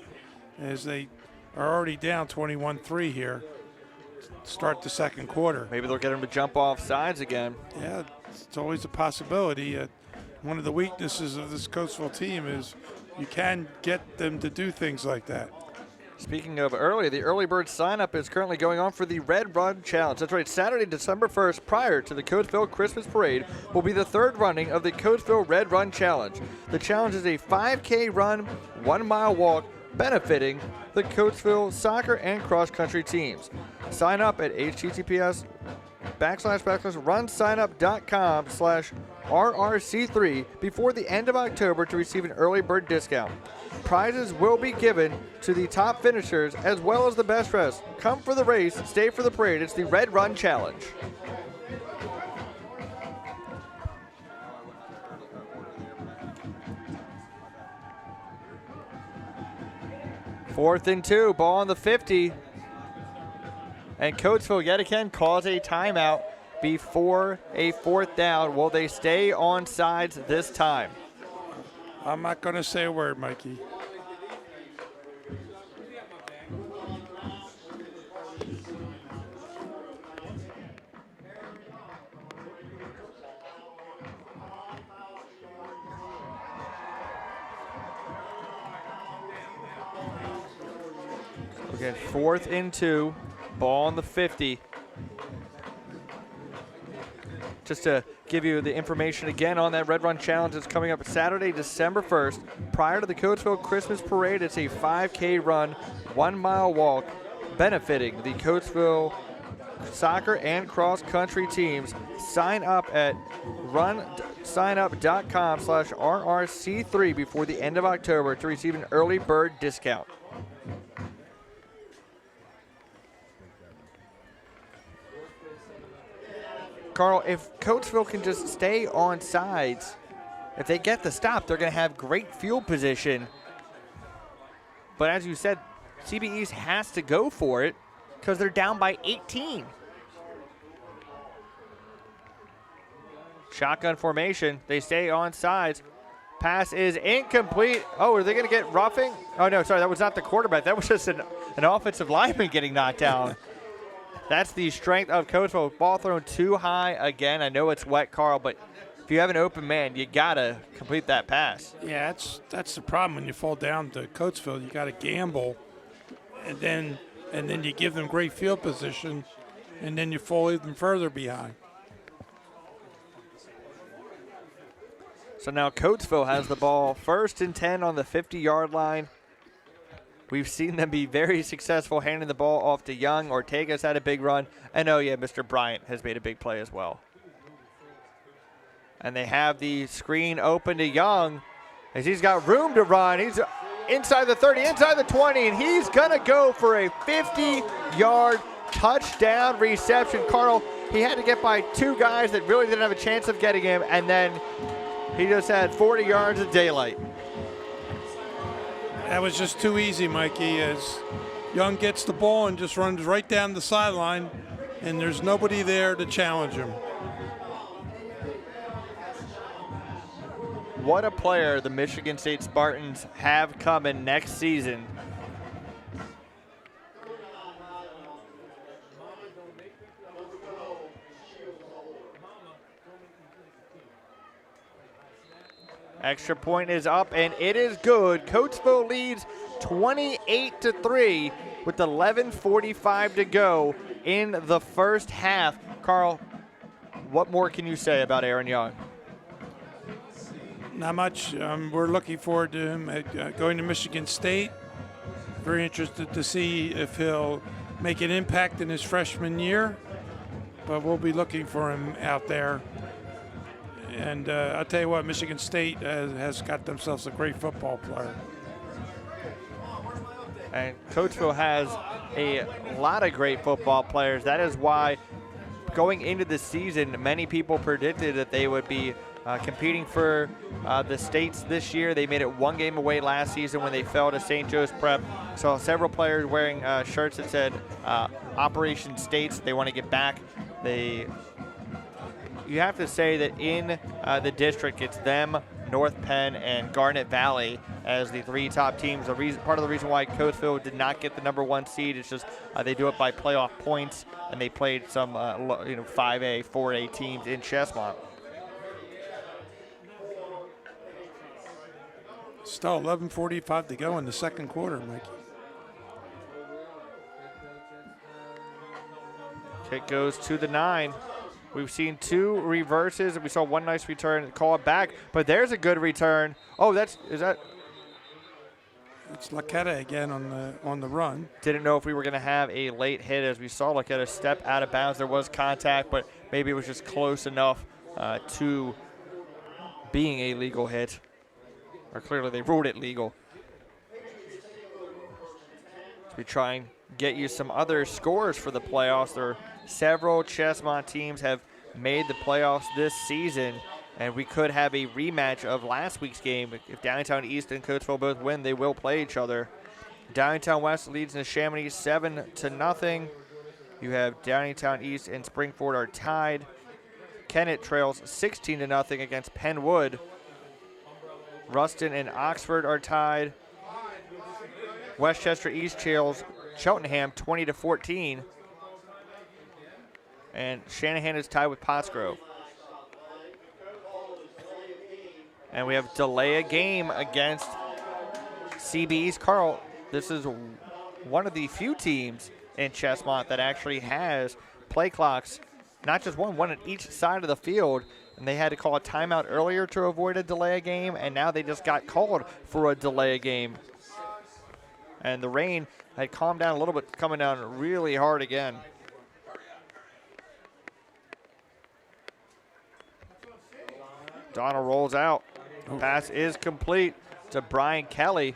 S2: as they are already down 21-3 here to start the second quarter.
S1: Maybe they'll get him to jump off sides again.
S2: Yeah, it's always a possibility. One of the weaknesses of this Coatesville team is you can get them to do things like that.
S1: Speaking of early, the early bird sign-up is currently going on for the Red Run Challenge. That's right, Saturday, December 1st, prior to the Coatesville Christmas Parade, will be the 3rd running of the Coatesville Red Run Challenge. The challenge is a 5K run, 1-mile walk, benefiting the Coatesville soccer and cross-country teams. Sign up at https://runsignup.com/RRC3 before the end of October to receive an early bird discount. Prizes will be given to the top finishers as well as the best dressed. Come for the race, stay for the parade. It's the Red Run Challenge. Fourth and 2, ball on the 50. And Coatesville yet again calls a timeout before a 4th down. Will they stay on sides this time?
S2: I'm not going to say a word, Mikey.
S1: Again, 4th and 2, ball on the 50. Just to give you the information again on that Red Run Challenge, it's coming up Saturday, December 1st. Prior to the Coatesville Christmas Parade, it's a 5K run, 1-mile walk, benefiting the Coatesville soccer and cross-country teams. Sign up at runsignup.com/RRC3 before the end of October to receive an early bird discount. Carl, if Coatesville can just stay on sides, if they get the stop, they're going to have great field position. But as you said, CB East has to go for it because they're down by 18. Shotgun formation. They stay on sides. Pass is incomplete. Oh, are they going to get roughing? Oh, no, sorry, that was not the quarterback. That was just an offensive lineman getting knocked down. That's the strength of Coatesville. Ball thrown too high again. I know it's wet, Carl, but if you have an open man, you got to complete that pass.
S2: Yeah, that's the problem when you fall down to Coatesville. You got to gamble, and then you give them great field position, and then you fall even further behind.
S1: So now Coatesville has the ball 1st and 10 on the 50-yard line. We've seen them be very successful handing the ball off to Young. Ortega's had a big run. And, oh, yeah, Mr. Bryant has made a big play as well. And they have the screen open to Young as he's got room to run. He's inside the 30, inside the 20, and he's going to go for a 50-yard touchdown reception. Carl, he had to get by 2 guys that really didn't have a chance of getting him, and then he just had 40 yards of daylight.
S2: That was just too easy, Mikey, as Young gets the ball and just runs right down the sideline, and there's nobody there to challenge him.
S1: What a player the Michigan State Spartans have coming next season. Extra point is up, and it is good. Coatesville leads 28-3 with 11:45 to go in the first half. Carl, what more can you say about Aaron Young?
S2: Not much. We're looking forward to him going to Michigan State. Very interested to see if he'll make an impact in his freshman year, but we'll be looking for him out there. And I'll tell you what, Michigan State has got themselves a great football player.
S1: And Coatesville has a lot of great football players. That is why going into the season, many people predicted that they would be competing for the states this year. They made it 1 game away last season when they fell to St. Joe's Prep. Saw several players wearing shirts that said Operation States. They want to get back. You have to say that in the district, it's them, North Penn, and Garnet Valley as the 3 top teams. Part of the reason why Coatesville did not get the #1 seed is just they do it by playoff points, and they played some 5A, 4A teams in Chestmont.
S2: Still 11:45 to go in the second quarter, Mikey.
S1: Kick goes to the 9. We've seen 2 reverses, and we saw 1 nice return. Call it back, but there's a good return. Oh, is that?
S2: It's Laquetta again on the run.
S1: Didn't know if we were going to have a late hit as we saw Laquetta step out of bounds. There was contact, but maybe it was just close enough to being a legal hit. Or clearly they ruled it legal. We try and get you some other scores for the playoffs. There are several Chestmont teams have made the playoffs this season, and we could have a rematch of last week's game. If Downtown East and Coatesville both win, they will play each other. Downtown West leads Neshaminy 7-0. You have Downtown East and Springford are tied. Kennett trails 16-0 against Penwood. Ruston and Oxford are tied. Westchester East trails Cheltenham 20-14. And Shanahan is tied with Pottsgrove. And we have delay a game against CB East. Carl, this is one of the few teams in Chestmont that actually has play clocks, not just one at each side of the field. And they had to call a timeout earlier to avoid a delay a game, and now they just got called for a delay a game. And the rain had calmed down a little bit, coming down really hard again. Donald rolls out. Pass is complete to Brian Kelly.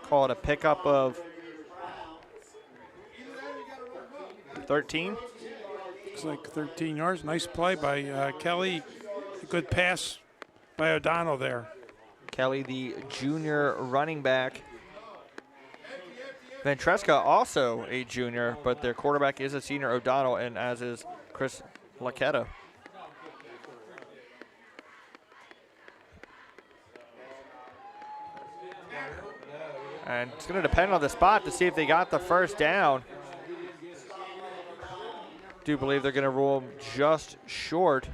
S1: Call it a pickup of 13.
S2: Looks like 13 yards. Nice play by Kelly. A good pass by O'Donnell there.
S1: Kelly, the junior running back. Ventresca, also a junior, but their quarterback is a senior, O'Donnell, and as is Chris Laquetta. And it's going to depend on the spot to see if they got the first down. Do believe they're going to rule them just short.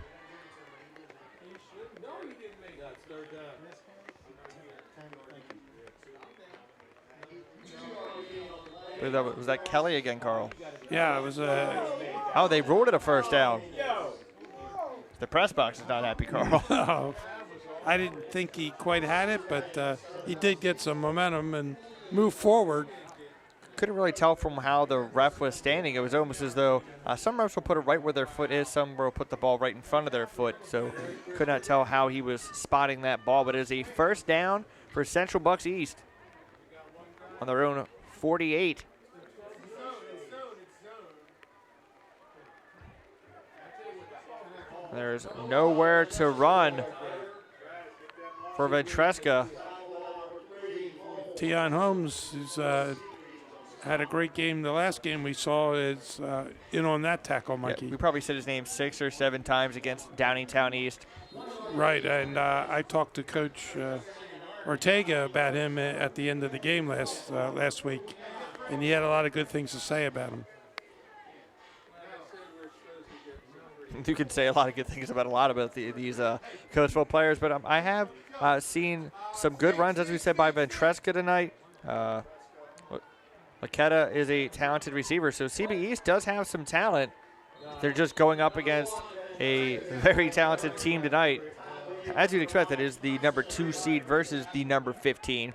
S1: Was that Kelly again, Carl?
S2: Yeah, it was a...
S1: Oh, they ruled it a first down. The press box is not happy, Carl.
S2: Oh, I didn't think he quite had it, but he did get some momentum and move forward.
S1: Couldn't really tell from how the ref was standing. It was almost as though some refs will put it right where their foot is, some will put the ball right in front of their foot. So could not tell how he was spotting that ball. But it is a first down for Central Bucks East on their own 48. There's nowhere to run for Ventresca.
S2: Tion Holmes, who's had a great game. The last game we saw is in on that tackle, Mikey.
S1: Yeah, we probably said his name 6 or 7 times against Downingtown East.
S2: Right, and I talked to Coach Ortega about him at the end of the game last week, and he had a lot of good things to say about him.
S1: You can say a lot of good things about these Coatesville players, but I have seen some good runs, as we said, by Ventresca tonight. Laquetta is a talented receiver, so CB East does have some talent. They're just going up against a very talented team tonight. As you'd expect, that is the number 2 seed versus the number 15.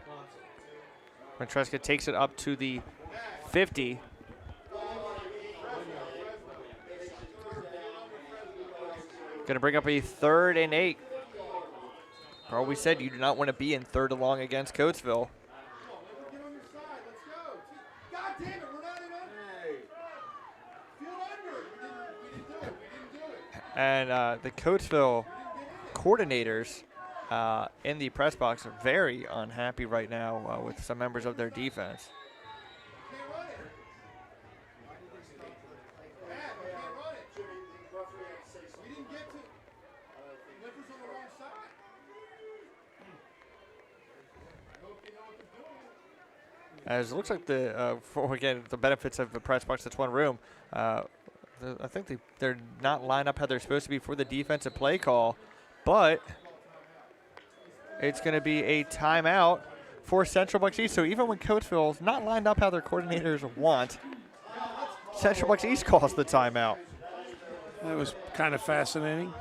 S1: Ventresca takes it up to the 50. Going to bring up a 3rd and 8. Carl, we said you do not want to be in 3rd and long against Coatesville. And the Coatesville coordinators in the press box are very unhappy right now with some members of their defense. As it looks like for again the benefits of the press box, that's one room. I think they're not lined up how they're supposed to be for the defensive play call, but it's going to be a timeout for Central Bucks East. So even when Coatesville's not lined up how their coordinators want, Central Bucks East calls the timeout.
S2: That was kind of fascinating.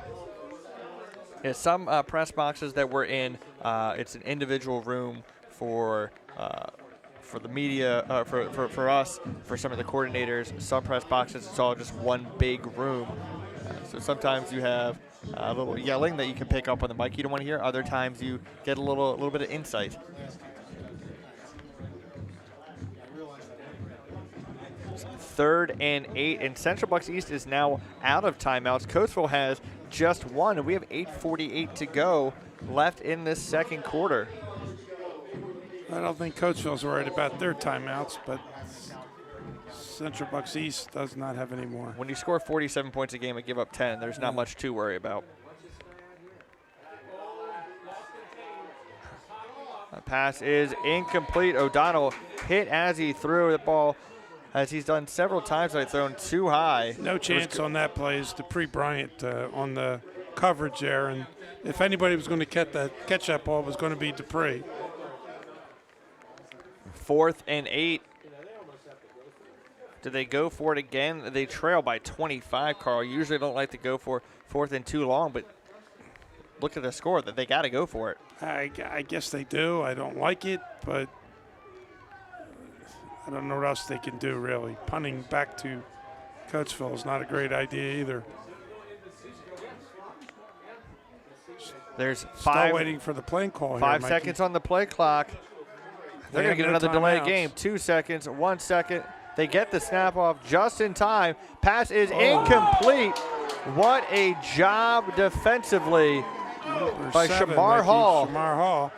S1: Yeah, some press boxes that we're in, it's an individual room for the media, for us, for some of the coordinators. Some press boxes, it's all just one big room. So sometimes you have a little yelling that you can pick up on the mic you don't want to hear. Other times you get a little bit of insight. Third and 8, and Central Bucks East is now out of timeouts. Coatesville has just one, and we have 8:48 to go left in this second quarter.
S2: I don't think Coatesville's worried about their timeouts, but Central Bucks East does not have any more.
S1: When you score 47 points a game and give up 10, there's not much to worry about. The pass is incomplete. O'Donnell hit as he threw the ball, as he's done several times. I've thrown too high.
S2: No chance on that play is Dupree Bryant on the coverage there, and if anybody was going to catch that ball, it was going to be Dupree.
S1: 4th and 8. Do they go for it again? They trail by 25, Carl. Usually don't like to go for 4th and too long, but look at the score. That they got to go for it.
S2: I guess they do. I don't like it, but I don't know what else they can do, really. Punting back to Coatesville is not a great idea either.
S1: There's
S2: Still waiting for the play call here,
S1: 5
S2: Mikey.
S1: seconds on the play clock. They're going to get another delay game. 2 seconds, 1 second. They get the snap off just in time. Pass is incomplete. What a job defensively by Shamar Hall.
S2: Shamar Hall.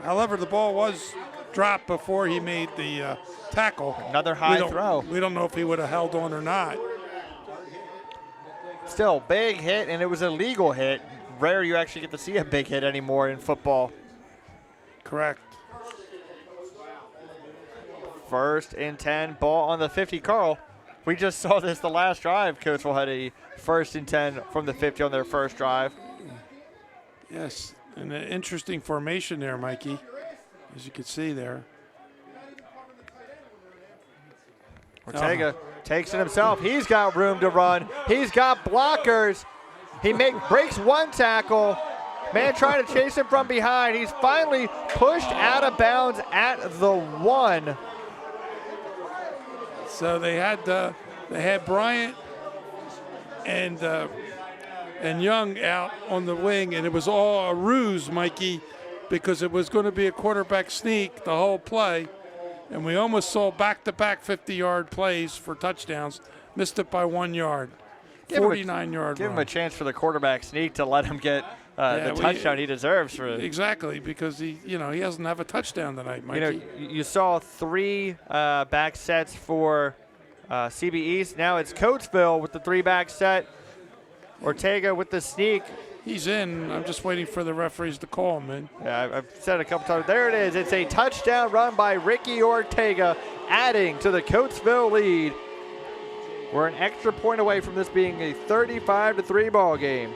S2: However, the ball was dropped before he made the tackle.
S1: Another high throw.
S2: We don't know if he would have held on or not.
S1: Still, big hit, and it was a legal hit. Rare you actually get to see a big hit anymore in football.
S2: Correct.
S1: 1st and 10, ball on the 50. Carl, we just saw this the last drive. Coatesville had a 1st and 10 from the 50 on their first drive.
S2: Yes, and an interesting formation there, Mikey, as you can see there.
S1: Ortega takes it himself. He's got room to run. He's got blockers. He breaks one tackle. Man trying to chase him from behind. He's finally pushed out of bounds at the 1.
S2: So they had Bryant and Young out on the wing, and it was all a ruse, Mikey, because it was going to be a quarterback sneak the whole play, and we almost saw back-to-back 50-yard plays for touchdowns. Missed it by 1 yard. 49-yard
S1: Give
S2: run.
S1: him a chance for the quarterback sneak to let him get the touchdown he deserves for it.
S2: Exactly, because he doesn't have a touchdown tonight, Mikey.
S1: You saw 3 back sets for CB East. Now it's Coatesville with the 3-back set. Ortega with the sneak.
S2: He's in. I'm just waiting for the referees to call him in.
S1: Yeah, I've said it a couple times. There it is. It's a touchdown run by Ricky Ortega, adding to the Coatesville lead. We're an extra point away from this being a 35-3 ball game.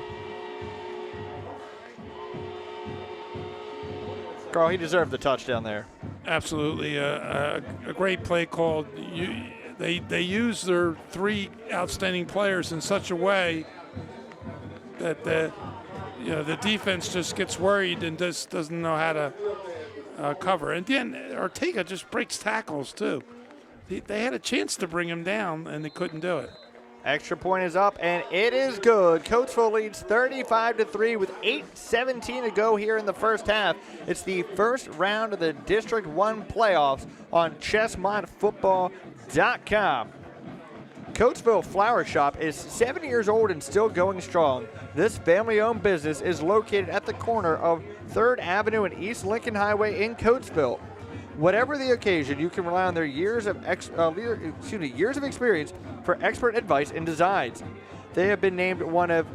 S1: Carl, he deserved the touchdown there.
S2: Absolutely, a great play called. They use their 3 outstanding players in such a way that the defense just gets worried and just doesn't know how to cover. And then Ortega just breaks tackles too. They had a chance to bring him down and they couldn't do it.
S1: Extra point is up, and it is good. Coatesville leads 35-3 with 8:17 to go here in the first half. It's the first round of the District 1 playoffs on ChessmontFootball.com. Coatesville Flower Shop is 7 years old and still going strong. This family-owned business is located at the corner of 3rd Avenue and East Lincoln Highway in Coatesville. Whatever the occasion, you can rely on their years of experience for expert advice and designs. They have been named one of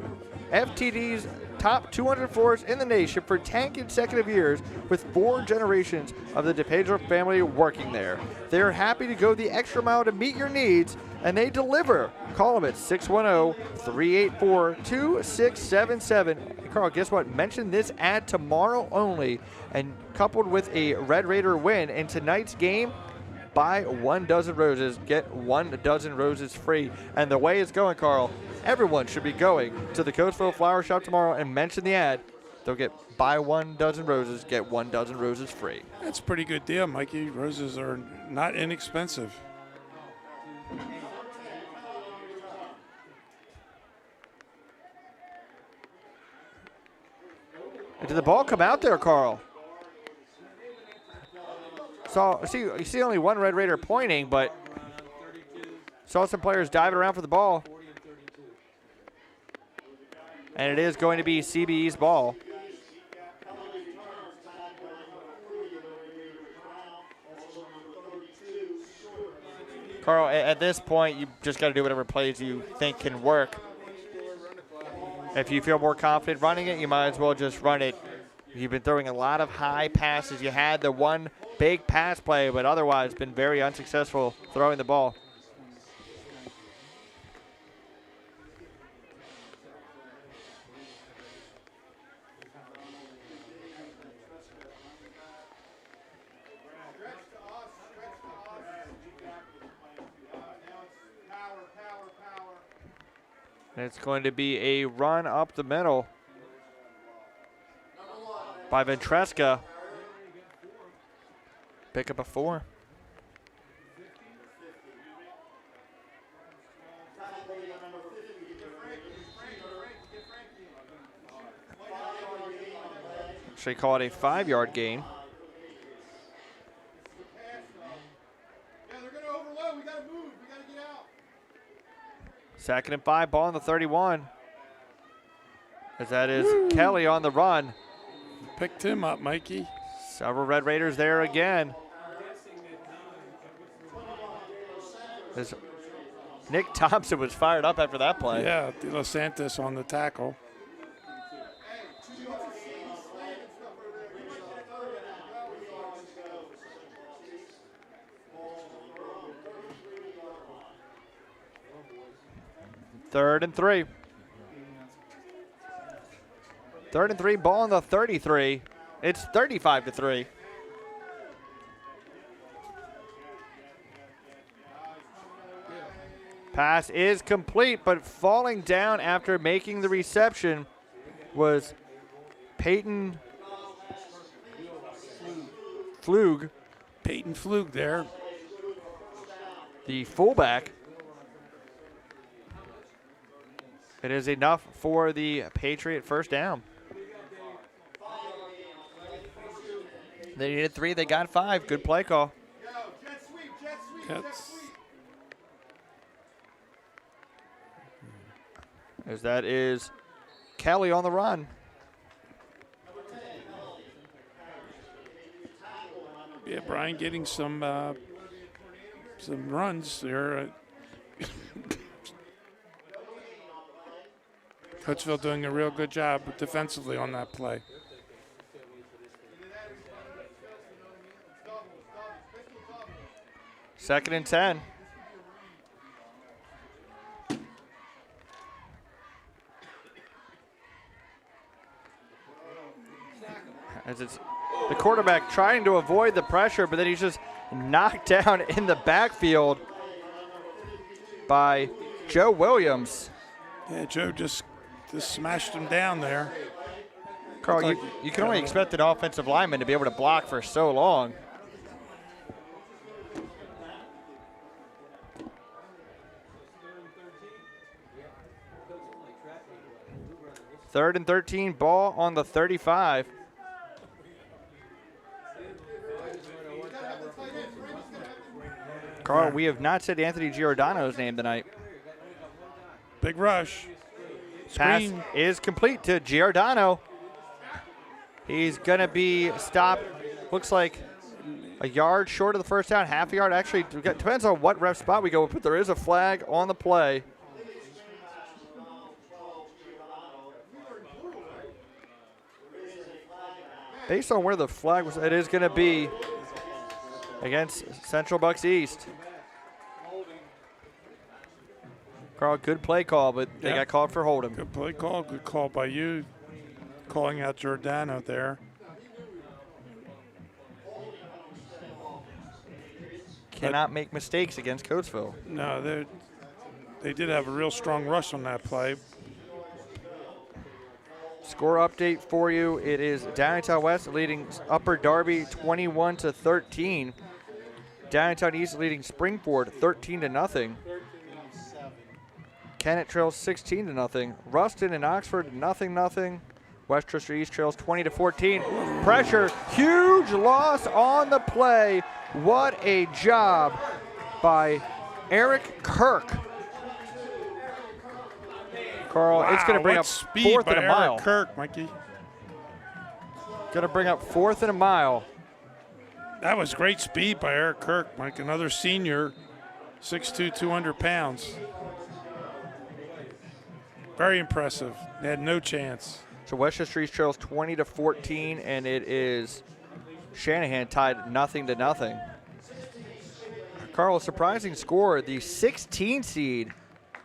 S1: FTD's top 200 floors in the nation for 10 consecutive years, with 4 generations of the DePedro family working there. They are happy to go the extra mile to meet your needs, and they deliver. Call them at 610-384-2677. Carl, guess what? Mention this ad tomorrow only, and coupled with a Red Raider win in tonight's game, buy 1 dozen roses, get 1 dozen roses free. And the way it's going, Carl, everyone should be going to the Coatesville Flower Shop tomorrow and mention the ad. They'll get buy 1 dozen roses, get 1 dozen roses free.
S2: That's a pretty good deal, Mikey. Roses are not inexpensive.
S1: Did the ball come out there, Carl? You see only 1 Red Raider pointing, but saw some players diving around for the ball. And it is going to be CBE's ball. Carl, at this point, you just got to do whatever plays you think can work. If you feel more confident running it, you might as well just run it. You've been throwing a lot of high passes. You had the 1 big pass play, but otherwise been very unsuccessful throwing the ball. And it's going to be a run up the middle by Ventresca. Pick up a 4. Actually call it a 5-yard gain.
S6: Yeah, they're going to overload. We got
S1: 2nd and 5, ball on the 31. As that is Kelly on the run.
S2: Picked him up, Mikey.
S1: Several Red Raiders there again. As Nick Thompson was fired up after that play.
S2: Yeah, De Los Santos on the tackle.
S1: Third and 3. 3rd and 3, ball on the 33. It's 35-3. Pass is complete, but falling down after making the reception was Peyton Flug.
S2: Peyton Flug there.
S1: The fullback. It is enough for the Patriot first down. They needed 3, they got 5. Good play call.
S2: Jets.
S1: As that is Kelly on the run.
S2: Yeah, Brian getting some runs there. Coatesville doing a real good job defensively on that play.
S1: Second and 10. As it's the quarterback trying to avoid the pressure, but then he's just knocked down in the backfield by Joe Williams.
S2: Yeah, Joe just smashed him down there.
S1: Carl, you can only expect an offensive lineman to be able to block for so long. Third and 13, ball on the 35. Carl, we have not said Anthony Giordano's name tonight.
S2: Big rush.
S1: Pass is complete to Giordano. He's going to be stopped, looks like a yard short of the first down, half a yard. Actually, depends on what ref spot we go with, but there is a flag on the play. Based on where the flag was, it is going to be against Central Bucks East. Carl, good play call, but they got called for holding.
S2: Good play call. Good call by you, calling out Giordano there.
S1: Cannot make mistakes against Coatesville.
S2: No, they did have a real strong rush on that play.
S1: Score update for you. It is Downtown West leading Upper Darby 21-13. Downtown East leading Springford 13-0. Kennett trails 16-0. Ruston and Oxford 0-0. Westchester East trails 20-14. Pressure, huge loss on the play. What a job by Eric Kirk. Carl,
S2: wow,
S1: it's going to bring up
S2: speed
S1: 4th and a mile.
S2: Eric Kirk, Mikey.
S1: Going to bring up 4th and a mile.
S2: That was great speed by Eric Kirk, Mike. Another senior, 6'2", 200 pounds. Very impressive. They had no chance.
S1: So Westchester East trails 20-14, and it is Shanahan tied 0-0. Carl, a surprising score. The 16 seed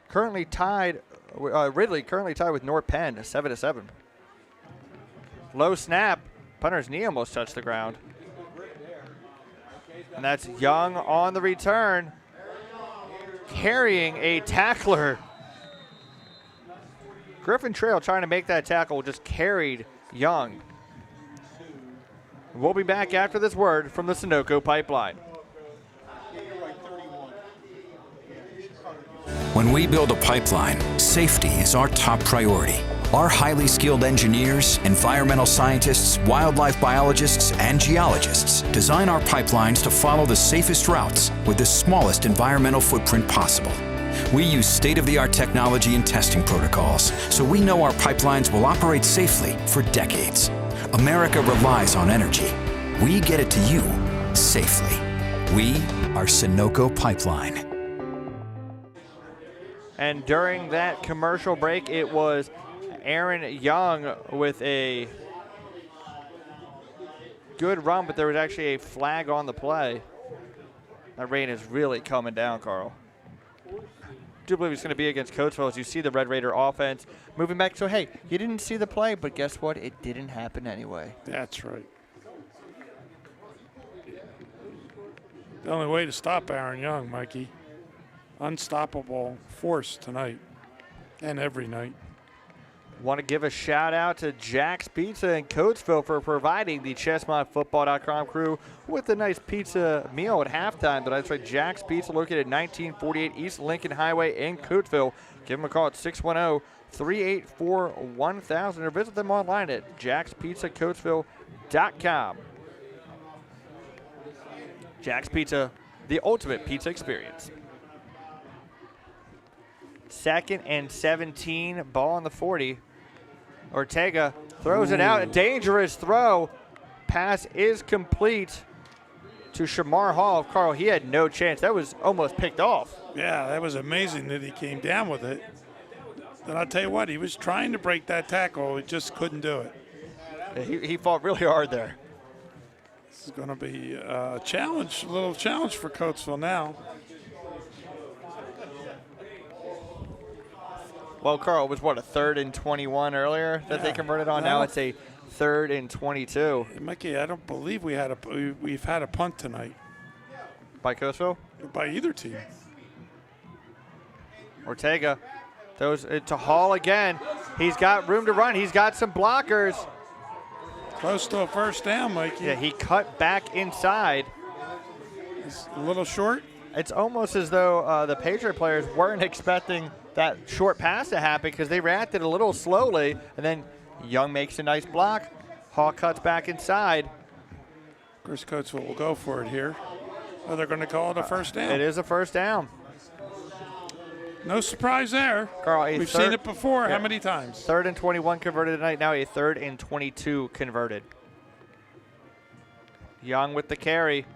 S1: currently tied. Ridley currently tied with North Penn, 7-7. Low snap. Punter's knee almost touched the ground. And that's Young on the return, carrying a tackler. Griffin Trail trying to make that tackle, just carried Young. We'll be back after this word from the Sunoco Pipeline.
S6: When we build a pipeline, safety is our top priority. Our highly skilled engineers, environmental scientists, wildlife biologists, and geologists design our pipelines to follow the safest routes with the smallest environmental footprint possible. We use state-of-the-art technology and testing protocols, so we know our pipelines will operate safely for decades. America relies on energy. We get it to you safely. We are Sunoco Pipeline.
S1: And during that commercial break, it was Aaron Young with a good run, but there was actually a flag on the play. That rain is really coming down, Carl. I do believe it's going to be against Coatesville as you see the Red Raider offense moving back. So, hey, you didn't see the play, but guess what? It didn't happen anyway.
S2: That's right. The only way to stop Aaron Young, Mikey. Unstoppable force tonight and every night.
S1: Want to give a shout out to Jack's Pizza in Coatesville for providing the ChestnutFootball.com crew with a nice pizza meal at halftime. But that's right, Jack's Pizza located at 1948 East Lincoln Highway in Coatesville. Give them a call at 610-384-1000 or visit them online at jackspizzacoatesville.com. Jack's Pizza, the ultimate pizza experience. 2nd and 17, ball on the 40. Ortega throws it out, a dangerous throw. Pass is complete to Shamar Hall. Carl, he had no chance. That was almost picked off.
S2: Yeah, that was amazing that he came down with it. And I'll tell you what, he was trying to break that tackle. He just couldn't do it.
S1: He fought really hard there.
S2: This is going to be a challenge, a little challenge for Coatesville now.
S1: Well, Carl, it was what, a 3rd and 21 earlier that they converted on? Now it's a 3rd and 22.
S2: Mikey, I don't believe we've had a punt tonight.
S1: By Coatesville?
S2: By either team.
S1: Ortega throws it to Hall again. He's got room to run. He's got some blockers.
S2: Close to a first down, Mikey.
S1: Yeah, he cut back inside.
S2: He's a little short.
S1: It's almost as though the Patriot players weren't expecting that short pass to happen because they reacted a little slowly, and then Young makes a nice block. Hall cuts back inside.
S2: Of course, Coatesville will go for it here. Oh, they're going to call it a first down.
S1: It is a first down.
S2: No surprise there.
S1: Carl,
S2: we've seen it before. How many times?
S1: 3rd and 21 converted tonight. Now a 3rd and 22 converted. Young with the carry.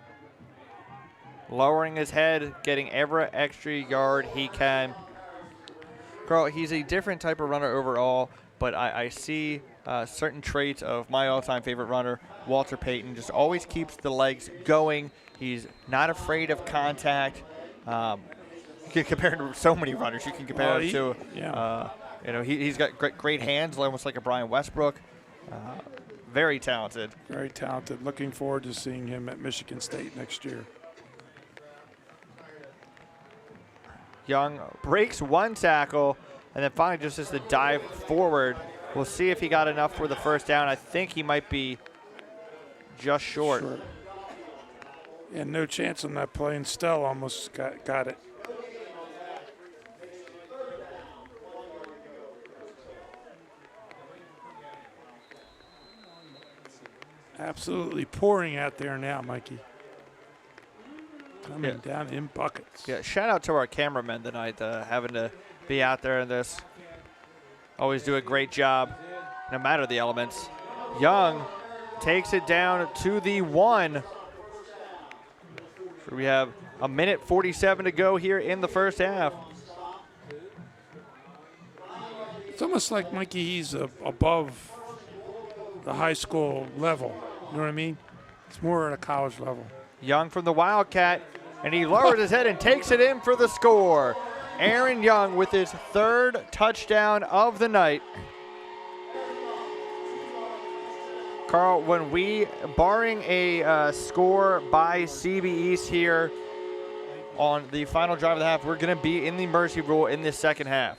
S1: Lowering his head, getting every extra yard he can. Carl, he's a different type of runner overall, but I see certain traits of my all-time favorite runner, Walter Payton. Just always keeps the legs going. He's not afraid of contact. You can compare him to so many runners. You can compare him to, he's got great hands, almost like a Brian Westbrook. Very talented.
S2: Very talented. Looking forward to seeing him at Michigan State next year.
S1: Young breaks one tackle, and then finally just as the dive forward. We'll see if he got enough for the first down. I think he might be just short.
S2: Yeah, no chance on that play, and Stell almost got it. Absolutely pouring out there now, Mikey. Coming down in buckets.
S1: Yeah, shout out to our cameramen tonight, having to be out there in this. Always do a great job, no matter the elements. Young takes it down to the 1. So we have a minute 47 to go here in the first half.
S2: It's almost like, Mikey, he's above the high school level. You know what I mean? It's more at a college level.
S1: Young from the Wildcat, and he lowers his head and takes it in for the score. Aaron Young with his 3rd touchdown of the night. Carl, when we, barring a score by CB East here on the final drive of the half, we're going to be in the mercy rule in this second half.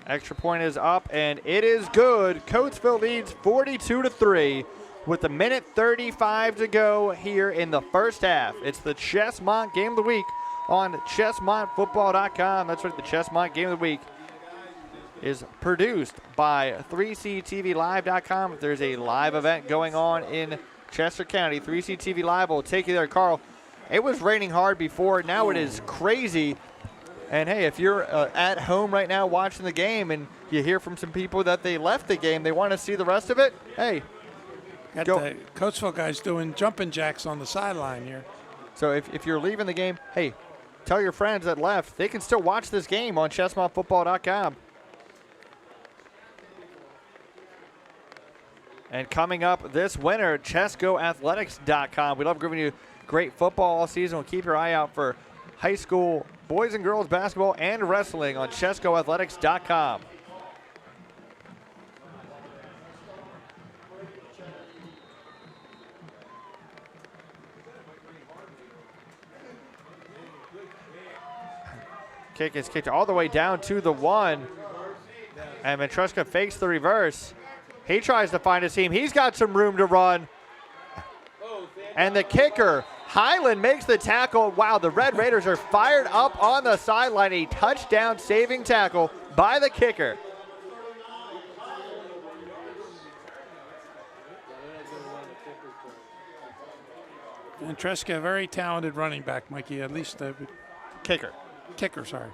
S1: Extra point is up, and it is good. Coatesville leads 42-3 with a minute 35 to go here in the first half. It's the Chestmont Game of the Week on ChestmontFootball.com. That's right, the Chestmont Game of the Week is produced by 3CTVLive.com. If there's a live event going on in Chester County, 3CTV Live will take you there. Carl, it was raining hard before. Now it is crazy. And, hey, if you're at home right now watching the game and you hear from some people that they left the game, they want to see the rest of it, hey,
S2: Got
S1: go.
S2: the Coatesville guys doing jumping jacks on the sideline here.
S1: So if you're leaving the game, hey, tell your friends that left. They can still watch this game on ChestmontFootball.com. And coming up this winter, ChescoAthletics.com. We love giving you great football all season. We'll keep your eye out for high school boys and girls basketball and wrestling on ChescoAthletics.com. Kick is kicked all the way down to the 1. And Ventresca fakes the reverse. He tries to find his team. He's got some room to run. And the kicker, Highland, makes the tackle. Wow, the Red Raiders are fired up on the sideline. A touchdown saving tackle by the kicker.
S2: Ventresca, very talented running back, Mikey. At least
S1: Kicker.
S2: Kicker, sorry.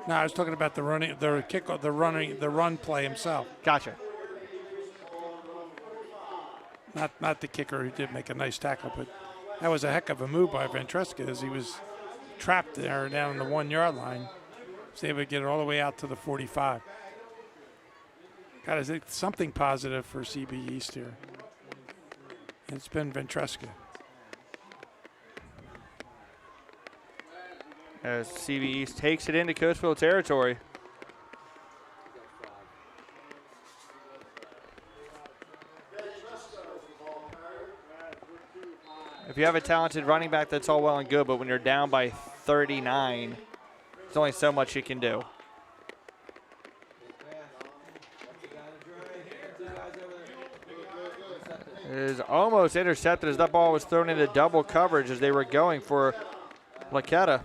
S2: No, I was talking about the run play himself.
S1: Gotcha.
S2: Not the kicker who did make a nice tackle, but that was a heck of a move by Ventresca as he was trapped there down on the 1 yard line. Was able to get it all the way out to the 45. Got something positive for CB East here. It's been Ventresca.
S1: As CB East takes it into Coatesville territory. If you have a talented running back, that's all well and good, but when you're down by 39, there's only so much you can do. It is almost intercepted as that ball was thrown into double coverage as they were going for Laqueta.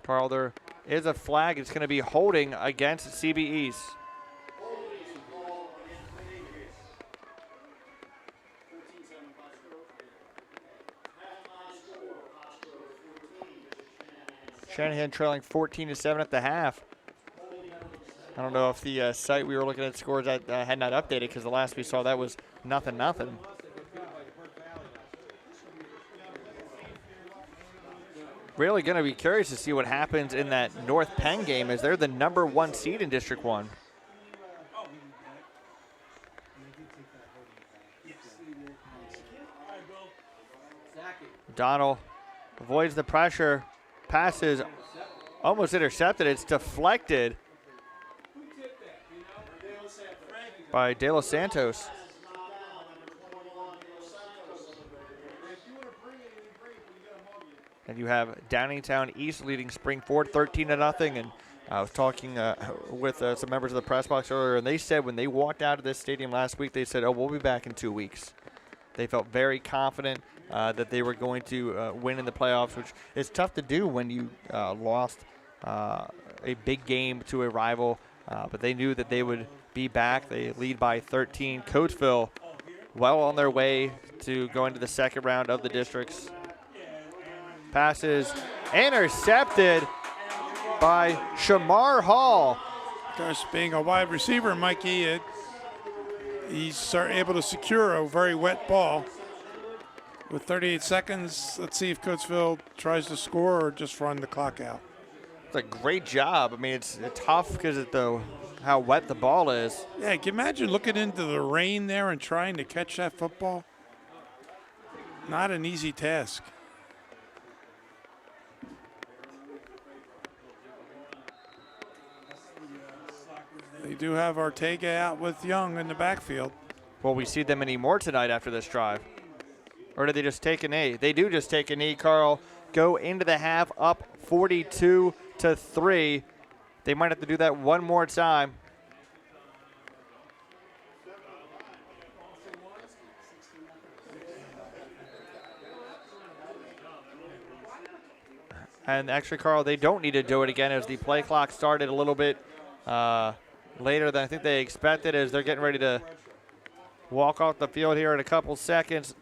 S1: Carl, there is a flag. It's going to be holding against CB East. Shanahan trailing 14-7 at the half. I don't know if the site we were looking at scores had not updated because the last we saw that was 0-0. Really going to be curious to see what happens in that North Penn game as they're the #1 seed in District 1. Donald avoids the pressure. Passes almost intercepted. It's deflected by De Los Santos. And you have Downingtown East leading Springford 13-0. And I was talking with some members of the press box earlier, and they said when they walked out of this stadium last week, they said, oh, we'll be back in 2 weeks. They felt very confident that they were going to win in the playoffs, which is tough to do when you lost a big game to a rival. But they knew that they would be back. They lead by 13. Coatesville well on their way to going to the second round of the districts. Passes intercepted by Shamar Hall.
S2: Of course, being a wide receiver, Mikey, he's able to secure a very wet ball. With 38 seconds, let's see if Coatesville tries to score or just run the clock out.
S1: It's a great job. I mean, it's tough because of how wet the ball is.
S2: Yeah, can you imagine looking into the rain there and trying to catch that football? Not an easy task. They do have Ortega out with Young in the backfield.
S1: Will we see them anymore tonight after this drive? Or do they just take a knee? They do just take a knee, Carl. Go into the half up 42-3. They might have to do that one more time. And actually, Carl, they don't need to do it again as the play clock started a little bit later than I think they expected as they're getting ready to walk off the field here in a couple seconds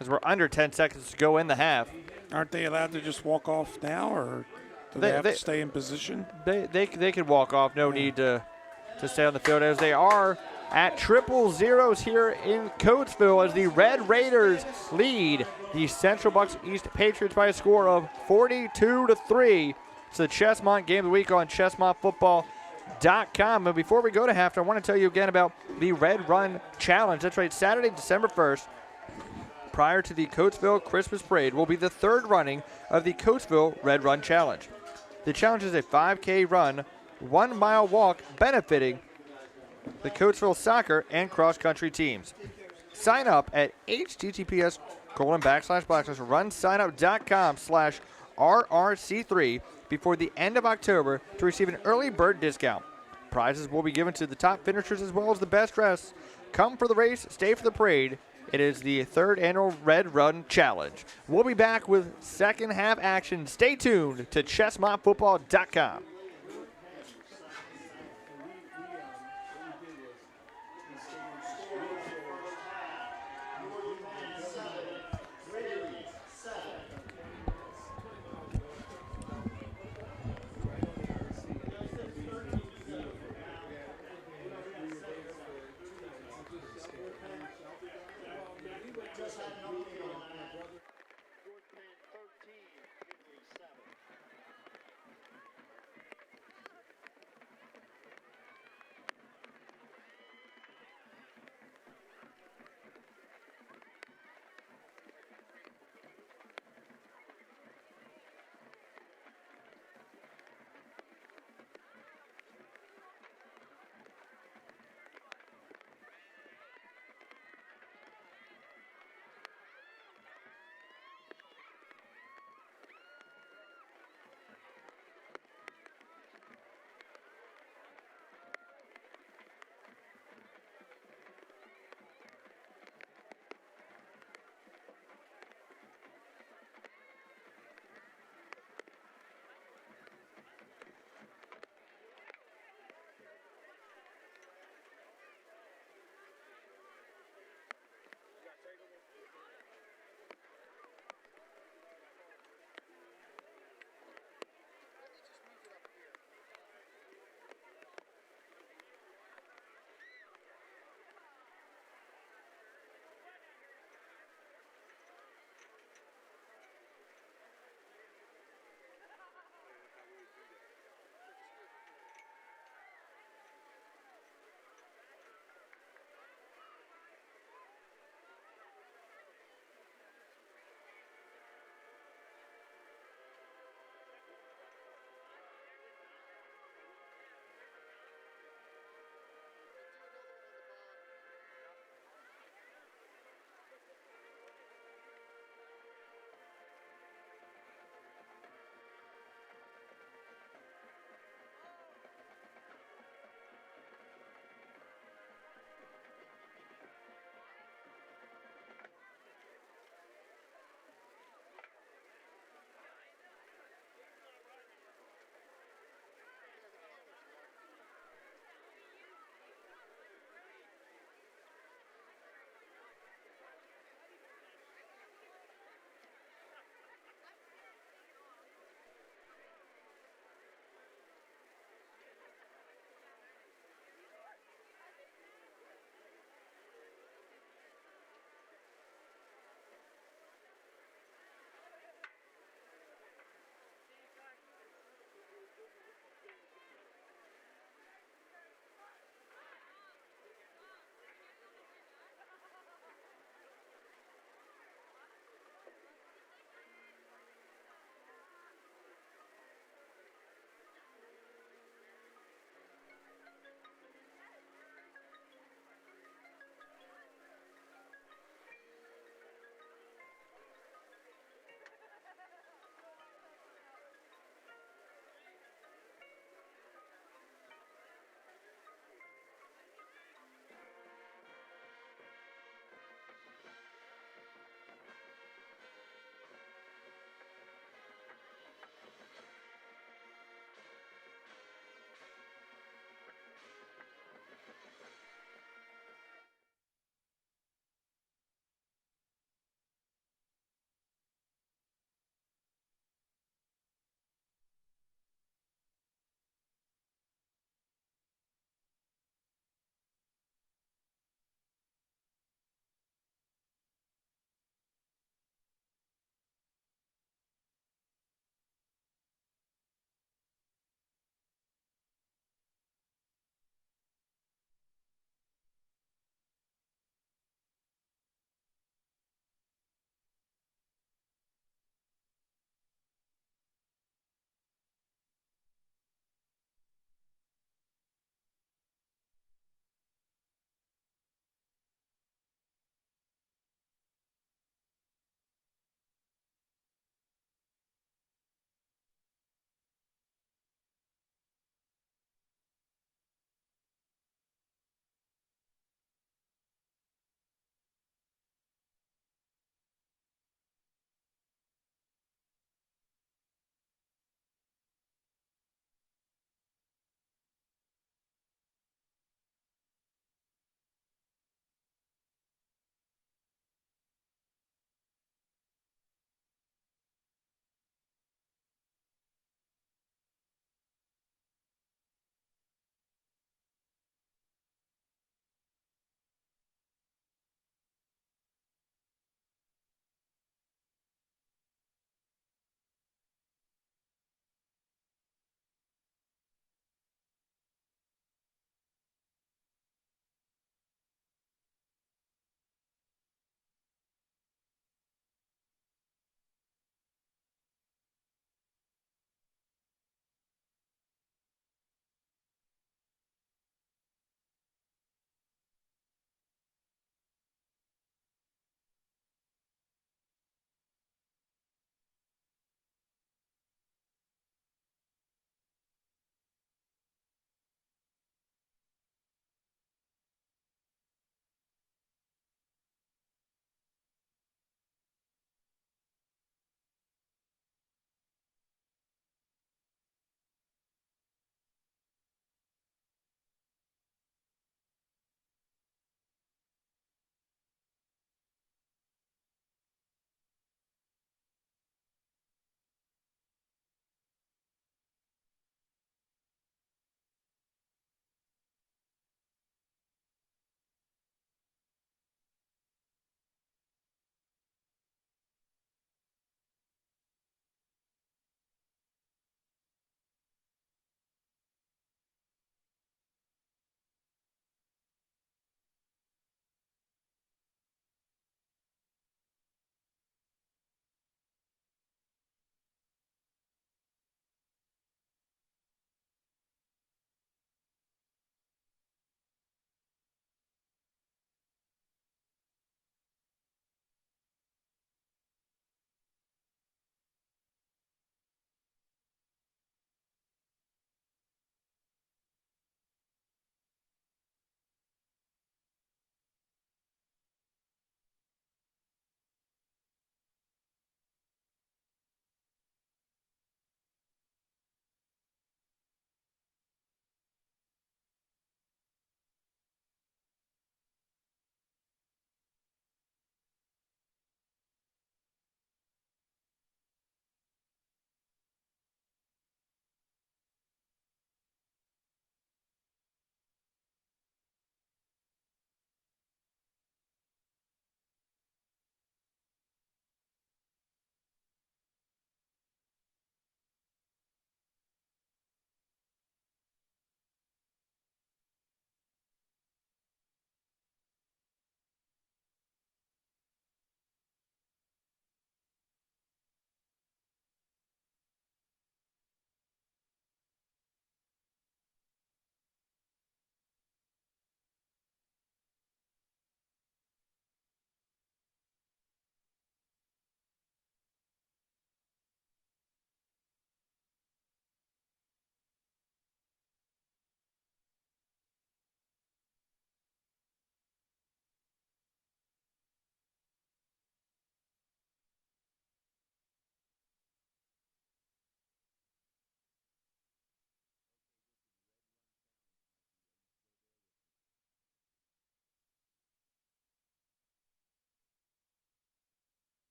S1: as we're under 10 seconds to go in the half.
S2: Aren't they allowed to just walk off now, or do they have to stay in position?
S1: They could walk off. No need to stay on the field as they are at 0-0 here in Coatesville as the Red Raiders lead the Central Bucks East Patriots by a score of 42-3. It's the Chestmont Game of the Week on ChestmontFootball.com. But before we go to half, I want to tell you again about the Red Run Challenge. That's right, Saturday, December 1st, prior to the Coatesville Christmas Parade, will be the third running of the Coatesville Red Run Challenge. The challenge is a 5K run, 1 mile walk benefiting the Coatesville soccer and cross-country teams. Sign up at https://runsignup.com/RRC3 before the end of October to receive an early bird discount. Prizes will be given to the top finishers as well as the best dressed. Come for the race, stay for the parade. It is the third annual Red Run Challenge. We'll be back with second half action. Stay tuned to ChestmontFootball.com.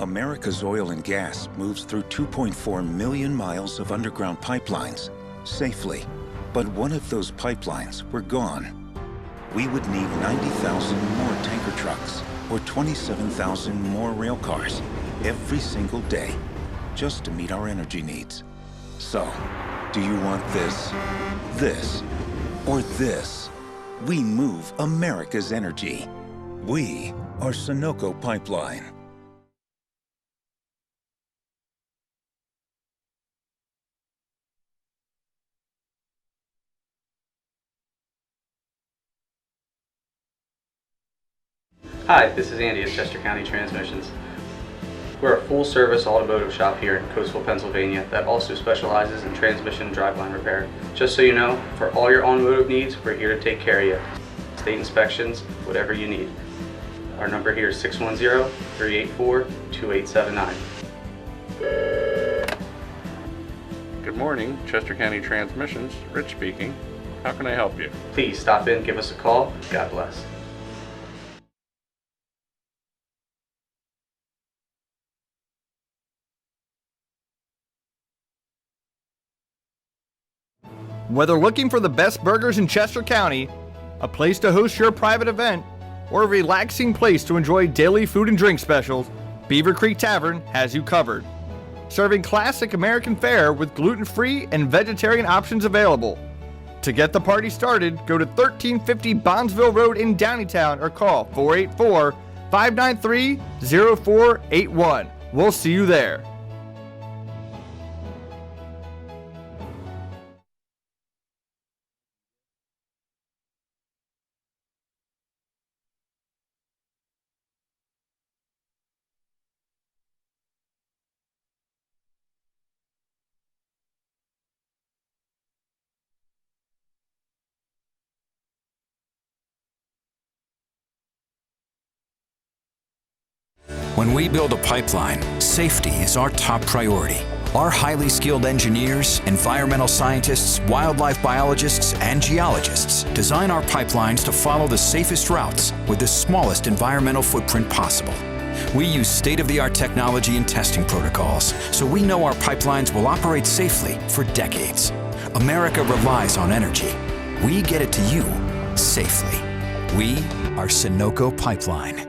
S3: America's oil and gas moves through 2.4 million miles of underground pipelines safely. But what if those pipelines were gone? We would need 90,000 more tanker trucks or 27,000 more rail cars every single day just to meet our energy needs. So, do you want this, or this? We move America's energy. We are Sunoco Pipeline.
S4: Hi, this is Andy at Chester County Transmissions. We're a full-service automotive shop here in Coatesville, Pennsylvania that also specializes in transmission and driveline repair. Just so you know, for all your automotive needs, we're here to take care of you. State inspections, whatever you need. Our number here is 610-384-2879.
S5: Good morning, Chester County Transmissions. Rich speaking. How can I help you?
S4: Please stop in, give us a call. God bless.
S1: Whether looking for the best burgers in Chester County, a place to host your private event, or a relaxing place to enjoy daily food and drink specials, Beaver Creek Tavern has you covered. Serving classic American fare with gluten-free and vegetarian options available. To get the party started, go to 1350 Bondsville Road in Downeytown or call 484-593-0481. We'll see you there.
S6: When we build a pipeline, safety is our top priority. Our highly skilled engineers, environmental scientists, wildlife biologists, and geologists design our pipelines to follow the safest routes with the smallest environmental footprint possible. We use state-of-the-art technology and testing protocols, so we know our pipelines will operate safely for decades. America relies on energy. We get it to you safely. We are Sunoco Pipeline.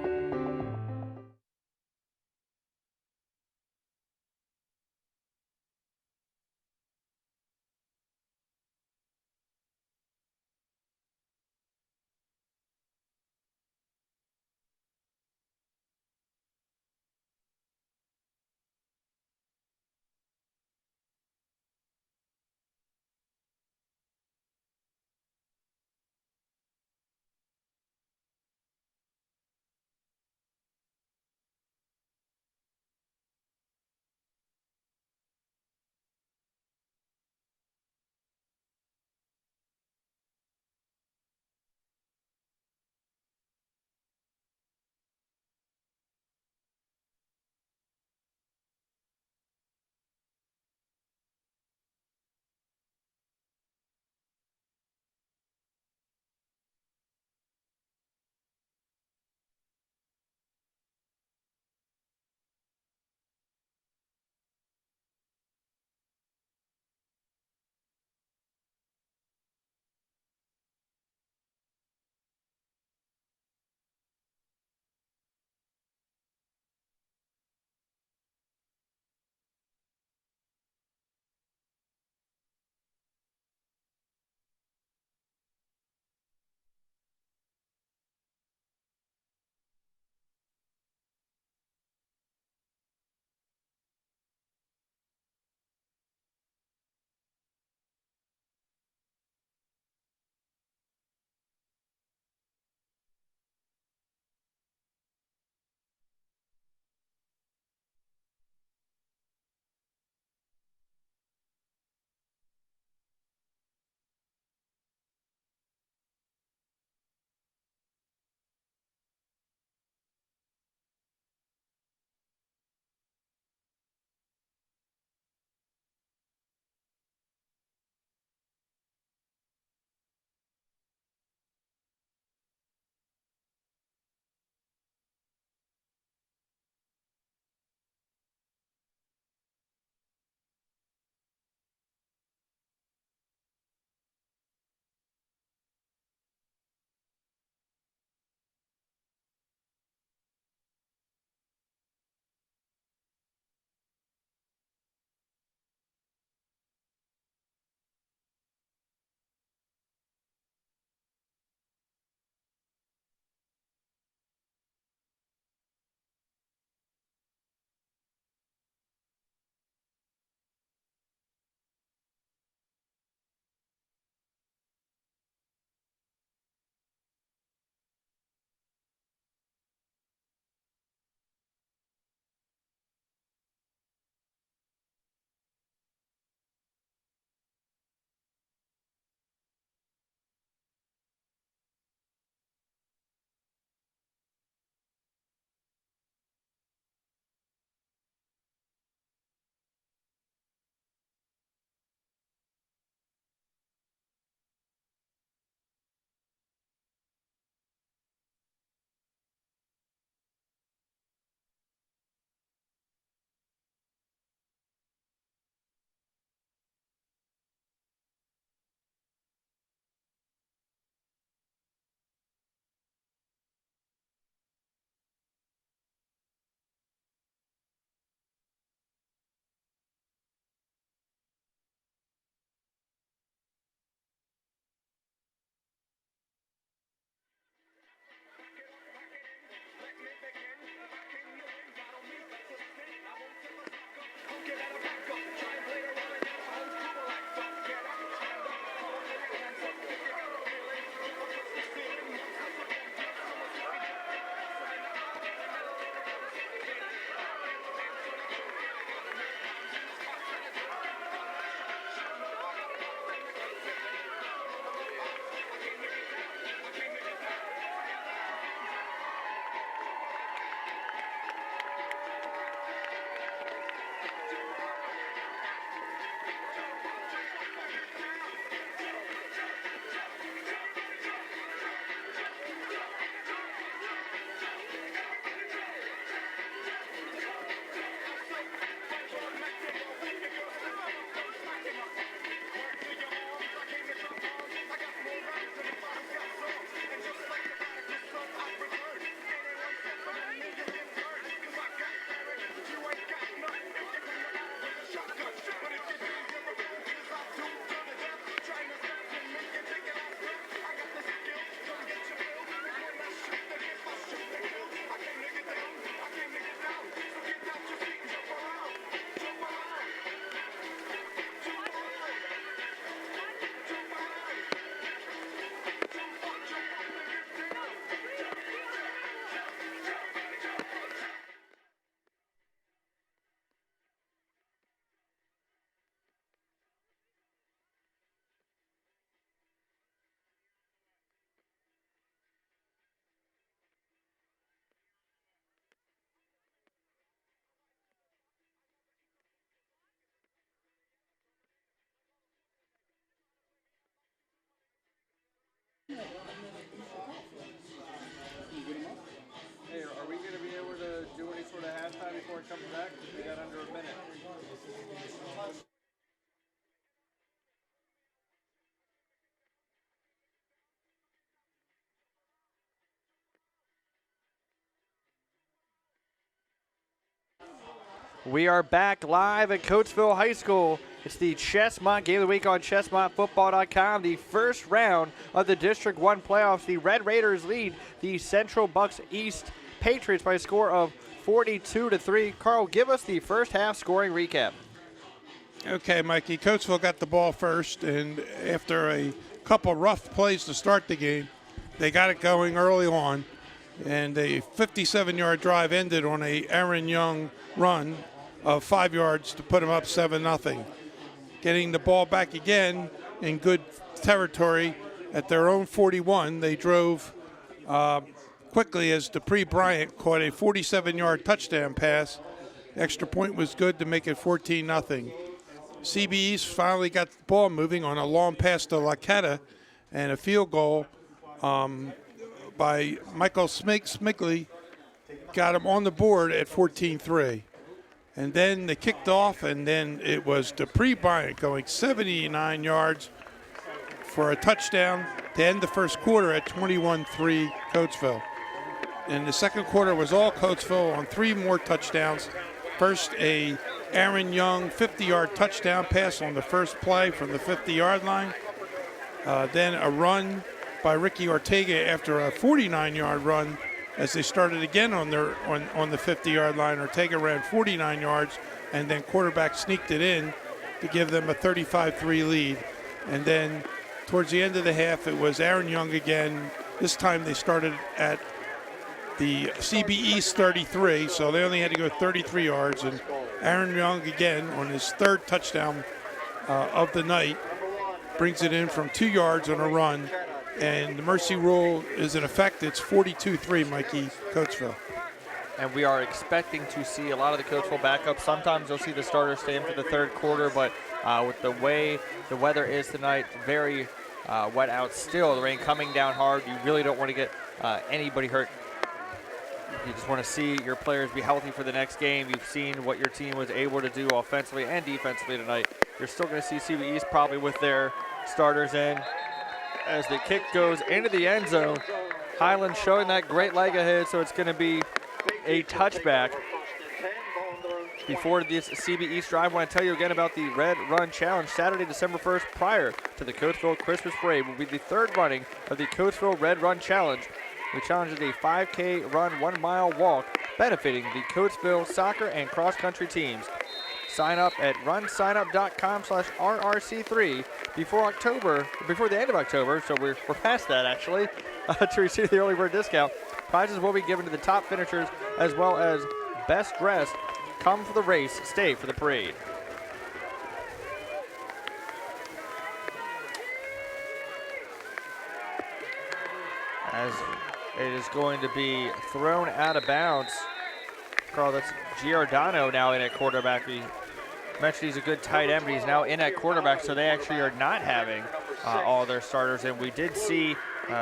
S1: before it comes back. We got under a minute. We are back live at Coatesville High School. It's the Chestmont Game of the Week on ChestmontFootball.com. The first round of the District 1 playoffs. The Red Raiders lead the Central Bucks East Patriots by a score of 42-3. Carl, give us the first half scoring recap.
S2: Okay, Mikey. Coatesville got the ball first, and after a couple rough plays to start the game, they got it going early on, and a 57-yard drive ended on a Aaron Young run of 5 yards to put them up 7-0. Getting the ball back again in good territory at their own 41, they drove quickly as Dupree Bryant caught a 47-yard touchdown pass. Extra point was good to make it 14-0. CBE's finally got the ball moving on a long pass to Lacetta and a field goal by Michael Smigley got him on the board at 14-3. And then they kicked off, and then it was Dupree Bryant going 79 yards for a touchdown to end the first quarter at 21-3 Coatesville. And the second quarter was all Coatesville on 3 more touchdowns. First, a Aaron Young 50-yard touchdown pass on the first play from the 50-yard line. Then a run by Ricky Ortega after a 49-yard run. As they started again on the 50-yard line, Ortega ran 49 yards, and then quarterback sneaked it in to give them a 35-3 lead. And then towards the end of the half, it was Aaron Young again. This time they started at the CB East 33, so they only had to go 33 yards. And Aaron Young again on his third touchdown of the night brings it in from 2 yards on a run. And the mercy rule is in effect. It's 42-3, Mikey, Coatesville.
S1: And we are expecting to see a lot of the Coatesville backups. Sometimes you'll see the starters stay in for the third quarter, but with the way the weather is tonight, very wet out still. The rain coming down hard. You really don't want to get anybody hurt. You just want to see your players be healthy for the next game. You've seen what your team was able to do offensively and defensively tonight. You're still going to see CB East probably with their starters in. As the kick goes into the end zone, Highland showing that great leg ahead, so it's going to be a touchback. Before this CB East drive, I want to tell you again about the Red Run Challenge. Saturday, December 1st, prior to the Coatesville Christmas Parade, will be the third running of the Coatesville Red Run Challenge. The challenge is a 5K run, 1 mile walk, benefiting the Coatesville soccer and cross-country teams. Sign up at runsignup.com/RRC3 before the end of October, so we're past that actually, to receive the early bird discount. Prizes will be given to the top finishers as well as best dressed. Come for the race, stay for the parade. As it is going to be thrown out of bounds. Carl, that's Giordano now in at quarterback. We mentioned he's a good tight end, but he's now in at quarterback, so they actually are not having all their starters. And we did see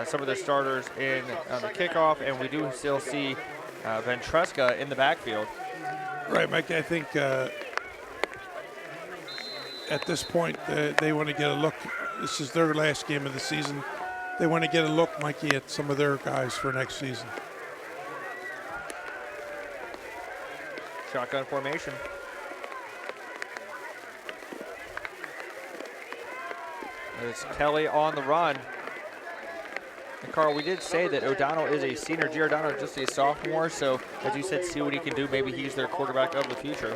S1: some of the starters in on the kickoff, and we do still see Ventresca in the backfield.
S2: Right, Mike, I think at this point they want to get a look. This is their last game of the season. They want to get a look, Mikey, at some of their guys for next season.
S1: Shotgun formation. It's Kelly on the run. And Carl, we did say that O'Donnell is a senior. Giordano is just a sophomore, so as you said, see what he can do. Maybe he's their quarterback of the future.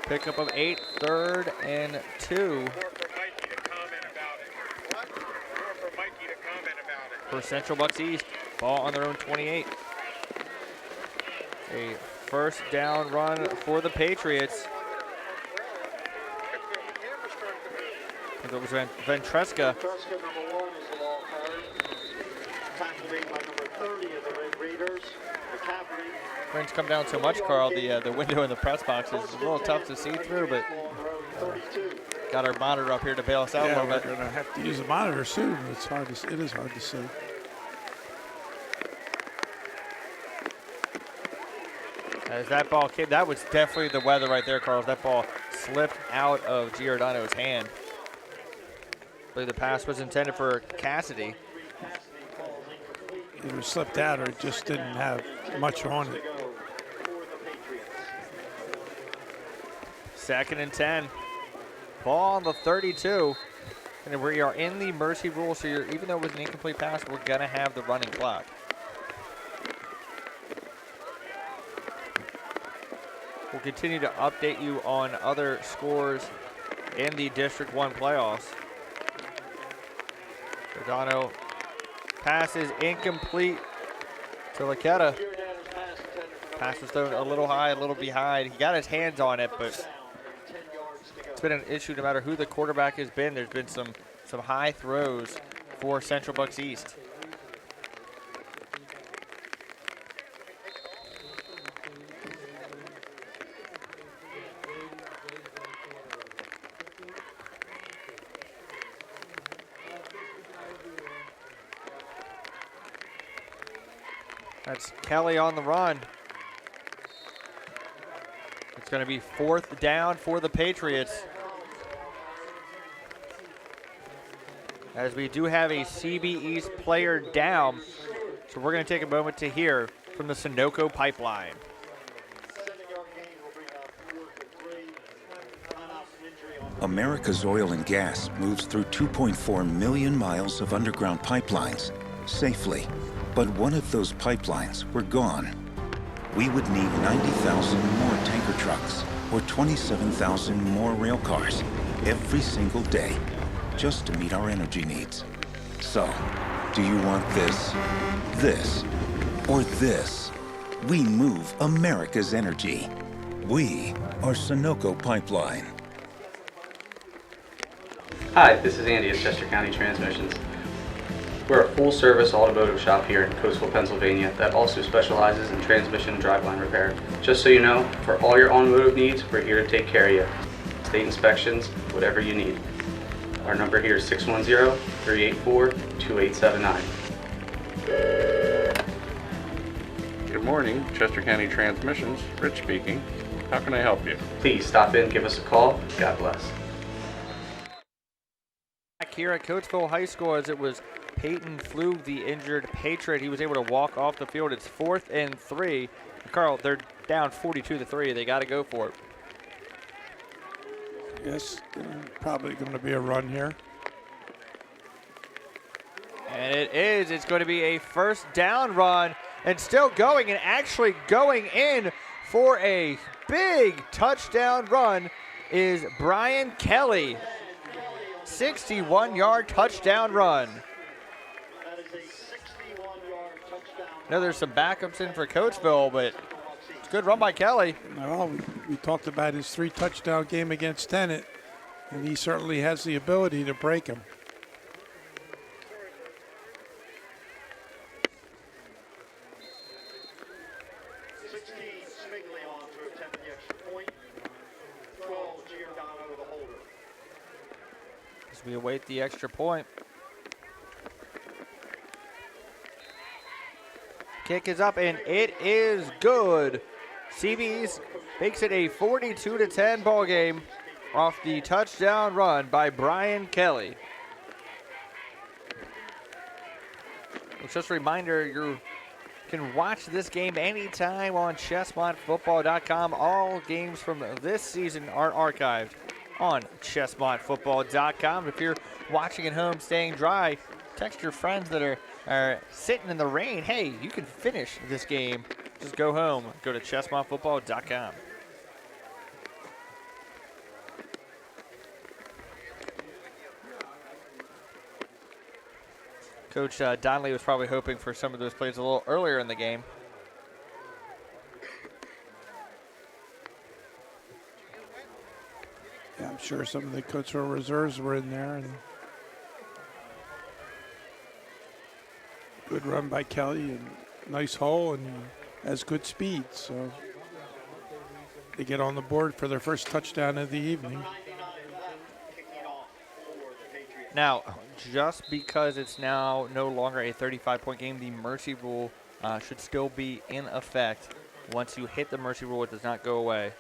S1: Pickup of 8, 3rd and 2. For Central Bucks East, ball on their own 28. A first down run for the Patriots. I think it was Ventresca. Rain's come down so much, Carl. The window in the press box is a little tough to see through, but Got our monitor up here to bail us out a
S2: Yeah,
S1: little
S2: we're
S1: bit.
S2: going to have to use a monitor soon. It's hard to. It is hard to see.
S1: As that ball came, that was definitely the weather right there, Carlos. That ball slipped out of Giordano's hand. I believe the pass was intended for Cassidy.
S2: Either slipped out or it just didn't have much on it.
S1: 2nd and 10. Ball on the 32. And we are in the mercy rule, so even though it was an incomplete pass, we're going to have the running clock. We'll continue to update you on other scores in the District 1 playoffs. Giordano pass is incomplete to Laqueta. Pass was thrown a little high, a little behind. He got his hands on it, but it's been an issue no matter who the quarterback has been. There's been some high throws for Central Bucks East. That's Kelly on the run. It's going to be 4th down for the Patriots. As we do have a CB East player down, so we're going to take a moment to hear from the Sunoco pipeline.
S3: America's oil and gas moves through 2.4 million miles of underground pipelines safely. But one of those pipelines were gone. We would need 90,000 more tanker trucks or 27,000 more rail cars every single day just to meet our energy needs. So, do you want this, or this? We move America's energy. We are Sunoco Pipeline.
S4: Hi, this is Andy at Chester County Transmissions. We're a full-service automotive shop here in Coatesville, Pennsylvania that also specializes in transmission and driveline repair. Just so you know, for all your automotive needs, we're here to take care of you. State inspections, whatever you need. Our number here is 610-384-2879.
S5: Good morning, Chester County Transmissions. Rich speaking. How can I help you?
S4: Please stop in, give us a call. God bless.
S1: Back here at Coatesville High School, as it was Peyton Flug, the injured Patriot. He was able to walk off the field. It's 4th and 3. Carl, they're down 42-3. They got to go for it.
S2: Yes, probably going to be a run here.
S1: And it is. It's going to be a 1st down run, and still going, and actually going in for a big touchdown run is Brian Kelly. 61-yard touchdown run. I know there's some backups in for Coatesville, but it's a good run by Kelly.
S2: Well, we talked about his 3-touchdown game against Tenet, and he certainly has the ability to break him.
S1: As we await the extra point. Kick is up, and it is good. CB's makes it a 42-10 ball game off the touchdown run by Brian Kelly. Well, just a reminder, you can watch this game anytime on ChestmontFootball.com. All games from this season are archived on ChestmontFootball.com. If you're watching at home, staying dry, text your friends that are sitting in the rain. Hey, you can finish this game. Just go home. Go to ChestmontFootball.com. Coach Donnelly was probably hoping for some of those plays a little earlier in the game.
S2: Yeah, I'm sure some of the Coatesville reserves were in there. And good run by Kelly, and nice hole, and has good speed. So they get on the board for their first touchdown of the evening.
S1: Now, just because it's now no longer a 35-point game, the mercy rule should still be in effect. Once you hit the mercy rule, it does not go away.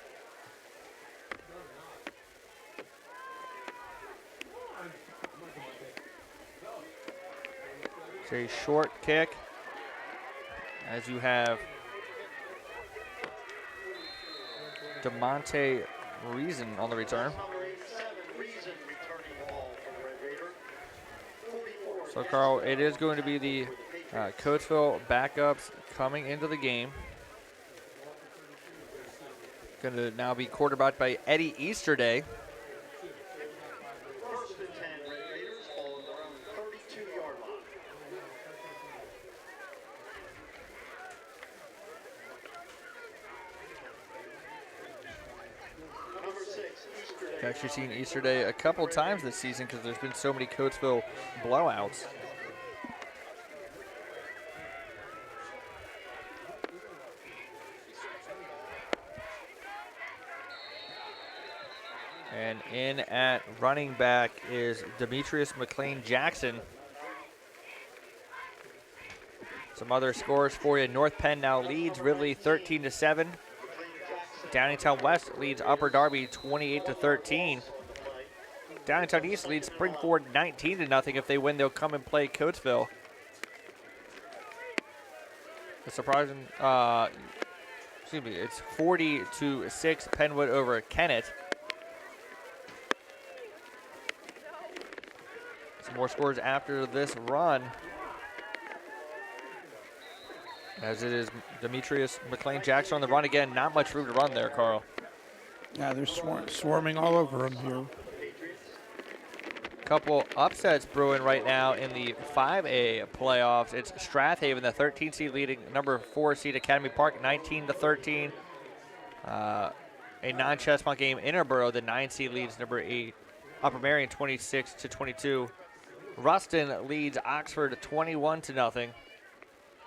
S1: It's a short kick, as you have DeMonte Reason on the return. So, Carl, it is going to be the Coatesville backups coming into the game. Going to now be quarterbacked by Eddie Easterday.
S7: First and 10, Red Raiders, ball on their own 32-yard line. Number 6, Easterday.
S1: I've actually seen Easterday a couple times this season because there's been so many Coatesville blowouts. And in at running back is Demetrius McLean Jackson. Some other scores for you. North Penn now leads Ridley 13-7. Downingtown West leads Upper Darby 28-13. Downingtown East leads Springford 19-0. If they win, they'll come and play Coatesville. A surprising, excuse me, it's 40-6 Penwood over Kennett. Some more scores after this run, as it is Demetrius McLean Jackson on the run again. Not much room to run there, Carl.
S2: Yeah, they're swarming all over him here.
S1: Couple upsets brewing right now in the 5A playoffs. It's Strathaven, the 13 seed, leading number 4 seed Academy Park 19-13. A non-Chestmont game, Interboro, the 9 seed, leads number 8 Upper Marion 26-22. Ruston leads Oxford 21-0.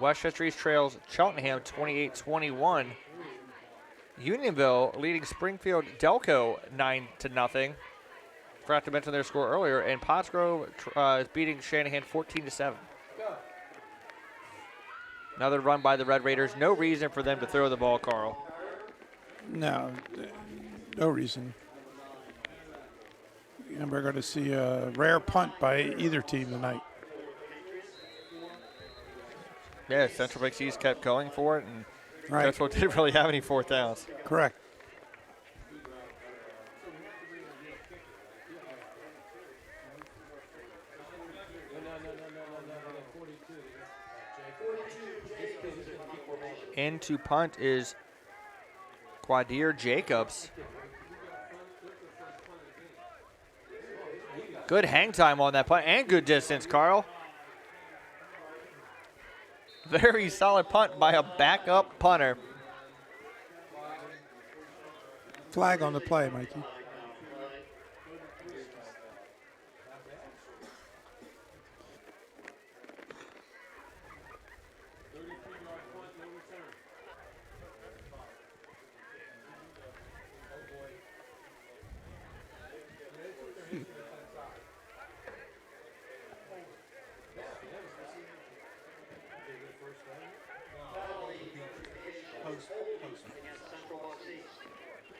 S1: Westchester East trails Cheltenham 28-21. Unionville leading Springfield Delco 9-0. Forgot to mention their score earlier. And Pottsgrove is beating Shanahan 14-7. Another run by the Red Raiders. No reason for them to throw the ball, Carl.
S2: No, no reason. And we're going to see a rare punt by either team tonight.
S1: Yeah, Central Bucks East kept going for it, and
S2: Right.
S1: Coatesville didn't really have any fourth downs.
S2: Correct.
S1: Into punt is Quadir Jacobs. Good hang time on that punt and good distance, Carl. Very solid punt by a backup punter.
S2: Flag on the play, Mikey.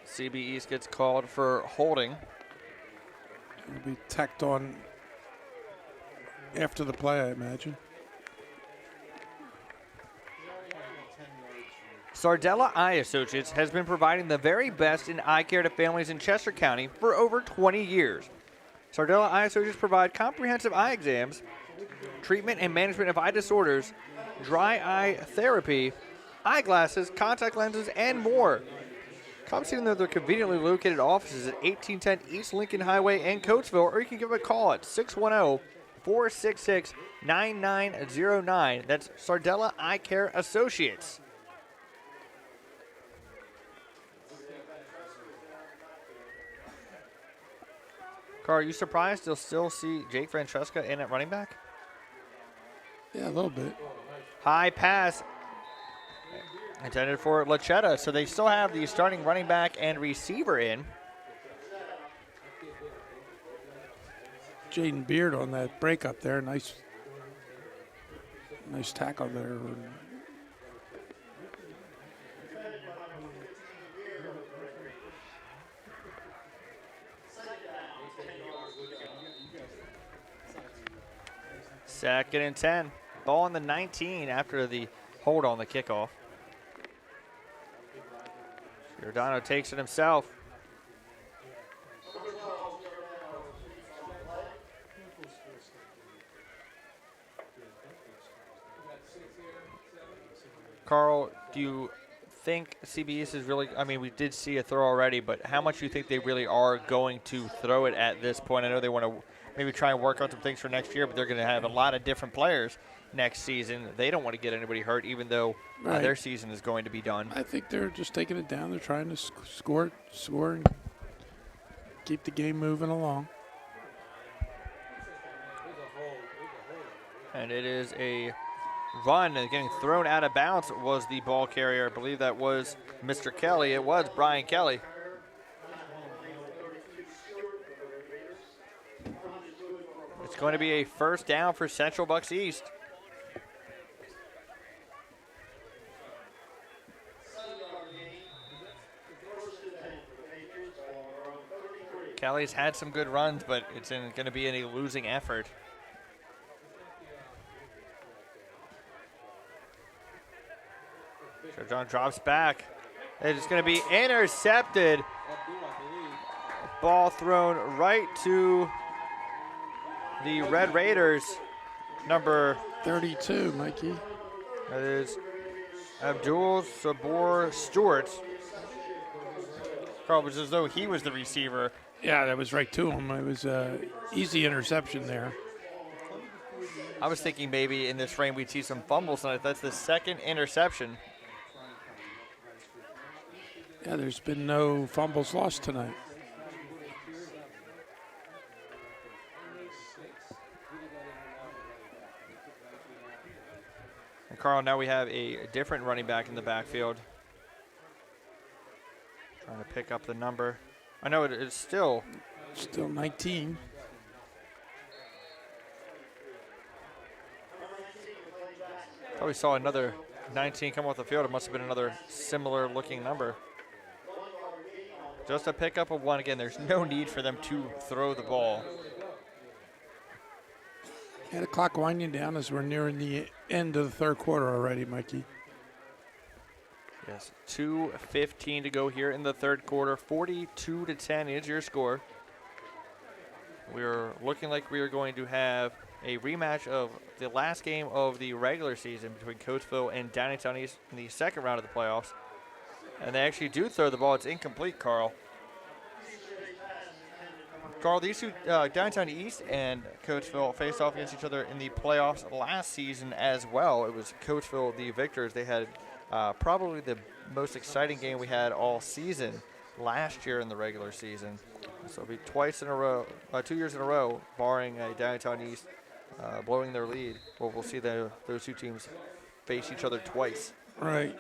S1: CB East gets called for holding.
S2: It'll be tacked on after the play, I imagine.
S1: Sardella Eye Associates has been providing the very best in eye care to families in Chester County for over 20 years. Sardella Eye Associates provide comprehensive eye exams, treatment and management of eye disorders, dry eye therapy, eyeglasses, contact lenses, and more. Come see them at their conveniently located offices at 1810 East Lincoln Highway in Coatesville, or you can give them a call at 610-466-9909. That's Sardella Eye Care Associates. Carl, are you surprised you'll still see Jake Francesca in at running back?
S2: Yeah, a little bit.
S1: High pass intended for Lachetta, so they still have the starting running back and receiver in.
S2: Jaden Beard on that break up there. Nice tackle there.
S1: Second and 10. Ball on the 19 after the hold on the kickoff. Giordano takes it himself. Carl, do you think CBS is really, I mean, we did see a throw already, but how much do you think they really are going to throw it at this point? I know they want to maybe try and work on some things for next year, but they're going to have a lot of different players next season. They don't want to get anybody hurt, even though their season is going to be done.
S2: I think they're just taking it down. They're trying to score, and keep the game moving along.
S1: And it is a run, and getting thrown out of bounds was the ball carrier. I believe that was Mr. Kelly. It was Brian Kelly. It's going to be a first down for Central Bucks East. Kelly's had some good runs, but it's going to be a losing effort. So John drops back. It's going to be intercepted. Ball thrown right to the Red Raiders, number
S2: 32, Mikey.
S1: That is Abdul Sabor Stewart. Carl, it was as though he was the receiver.
S2: Yeah, that was right to him. It was an easy interception there.
S1: I was thinking maybe in this frame we'd see some fumbles tonight. That's the second interception.
S2: Yeah, there's been no fumbles lost tonight.
S1: And Carl, now we have a different running back in the backfield. Trying to pick up the number. I know it's still
S2: 19.
S1: Probably saw another 19 come off the field. It must have been another similar looking number. Just a pickup of one. Again, there's no need for them to throw the ball.
S2: Yeah, the clock winding down as we're nearing the end of the third quarter already, Mikey.
S1: Yes, 2:15 to go here in the third quarter. 42-10 is your score. We're looking like we are going to have a rematch of the last game of the regular season between Coatesville and Downingtown East in the second round of the playoffs. And they actually do throw the ball. It's incomplete, Carl. Carl, these two, Downingtown East and Coatesville, faced off against each other in the playoffs last season as well. It was Coatesville the victors. They had probably the most exciting game we had all season last year in the regular season. So it'll be twice in a row, 2 years in a row, barring Downingtown East blowing their lead. Well, we'll see those two teams face each other twice.
S2: Right.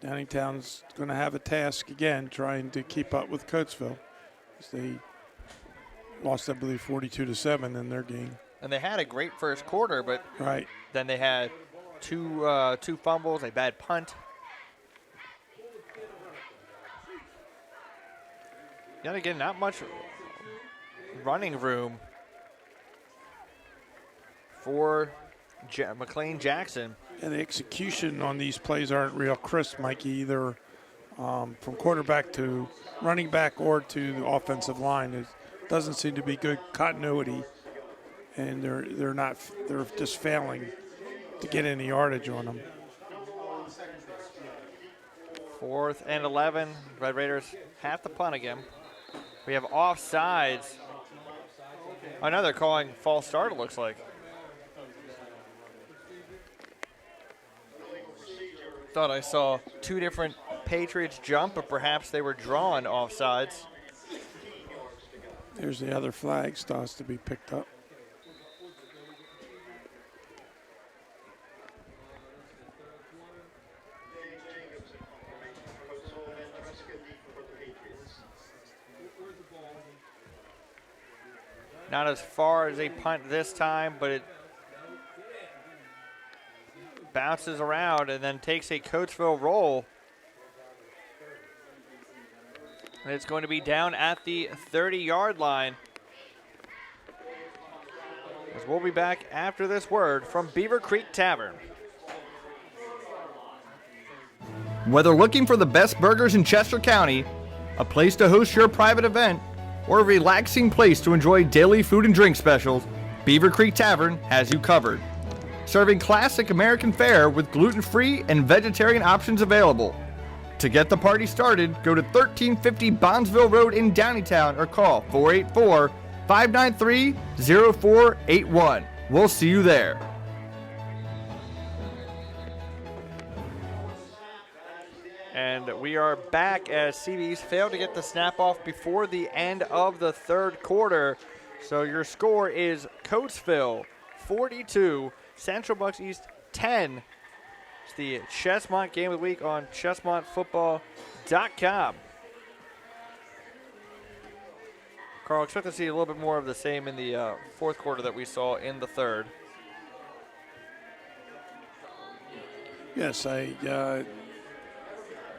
S2: Downingtown's going to have a task again trying to keep up with Coatesville. They lost, I believe, 42-7 in their game.
S1: And they had a great first quarter, but then they had two fumbles, a bad punt. Yet again, not much running room for McLean Jackson.
S2: And the execution on these plays aren't real crisp, Mikey, either from quarterback to running back or to the offensive line. It doesn't seem to be good continuity, and they're just failing to get any yardage on them.
S1: 4th and 11. Red Raiders have to punt again. We have offsides. Another calling false start, it looks like. Thought I saw two different Patriots jump, but perhaps they were drawn offsides.
S2: There's the other flag starts to be picked up.
S1: Not as far as a punt this time, but it bounces around and then takes a Coatesville roll. And it's going to be down at the 30-yard line. As we'll be back after this word from Beaver Creek Tavern.
S8: Whether looking for the best burgers in Chester County, a place to host your private event, or a relaxing place to enjoy daily food and drink specials, Beaver Creek Tavern has you covered. Serving classic American fare with gluten-free and vegetarian options available. To get the party started, go to 1350 Bondsville Road in Downeytown or call 484-593-0481. We'll see you there.
S1: And we are back as CBs failed to get the snap off before the end of the third quarter. So your score is Coatesville 42, Central Bucks East 10. It's the Chesmont Game of the Week on ChesmontFootball.com. Carl, expect to see a little bit more of the same in the fourth quarter that we saw in the third.
S2: Yes,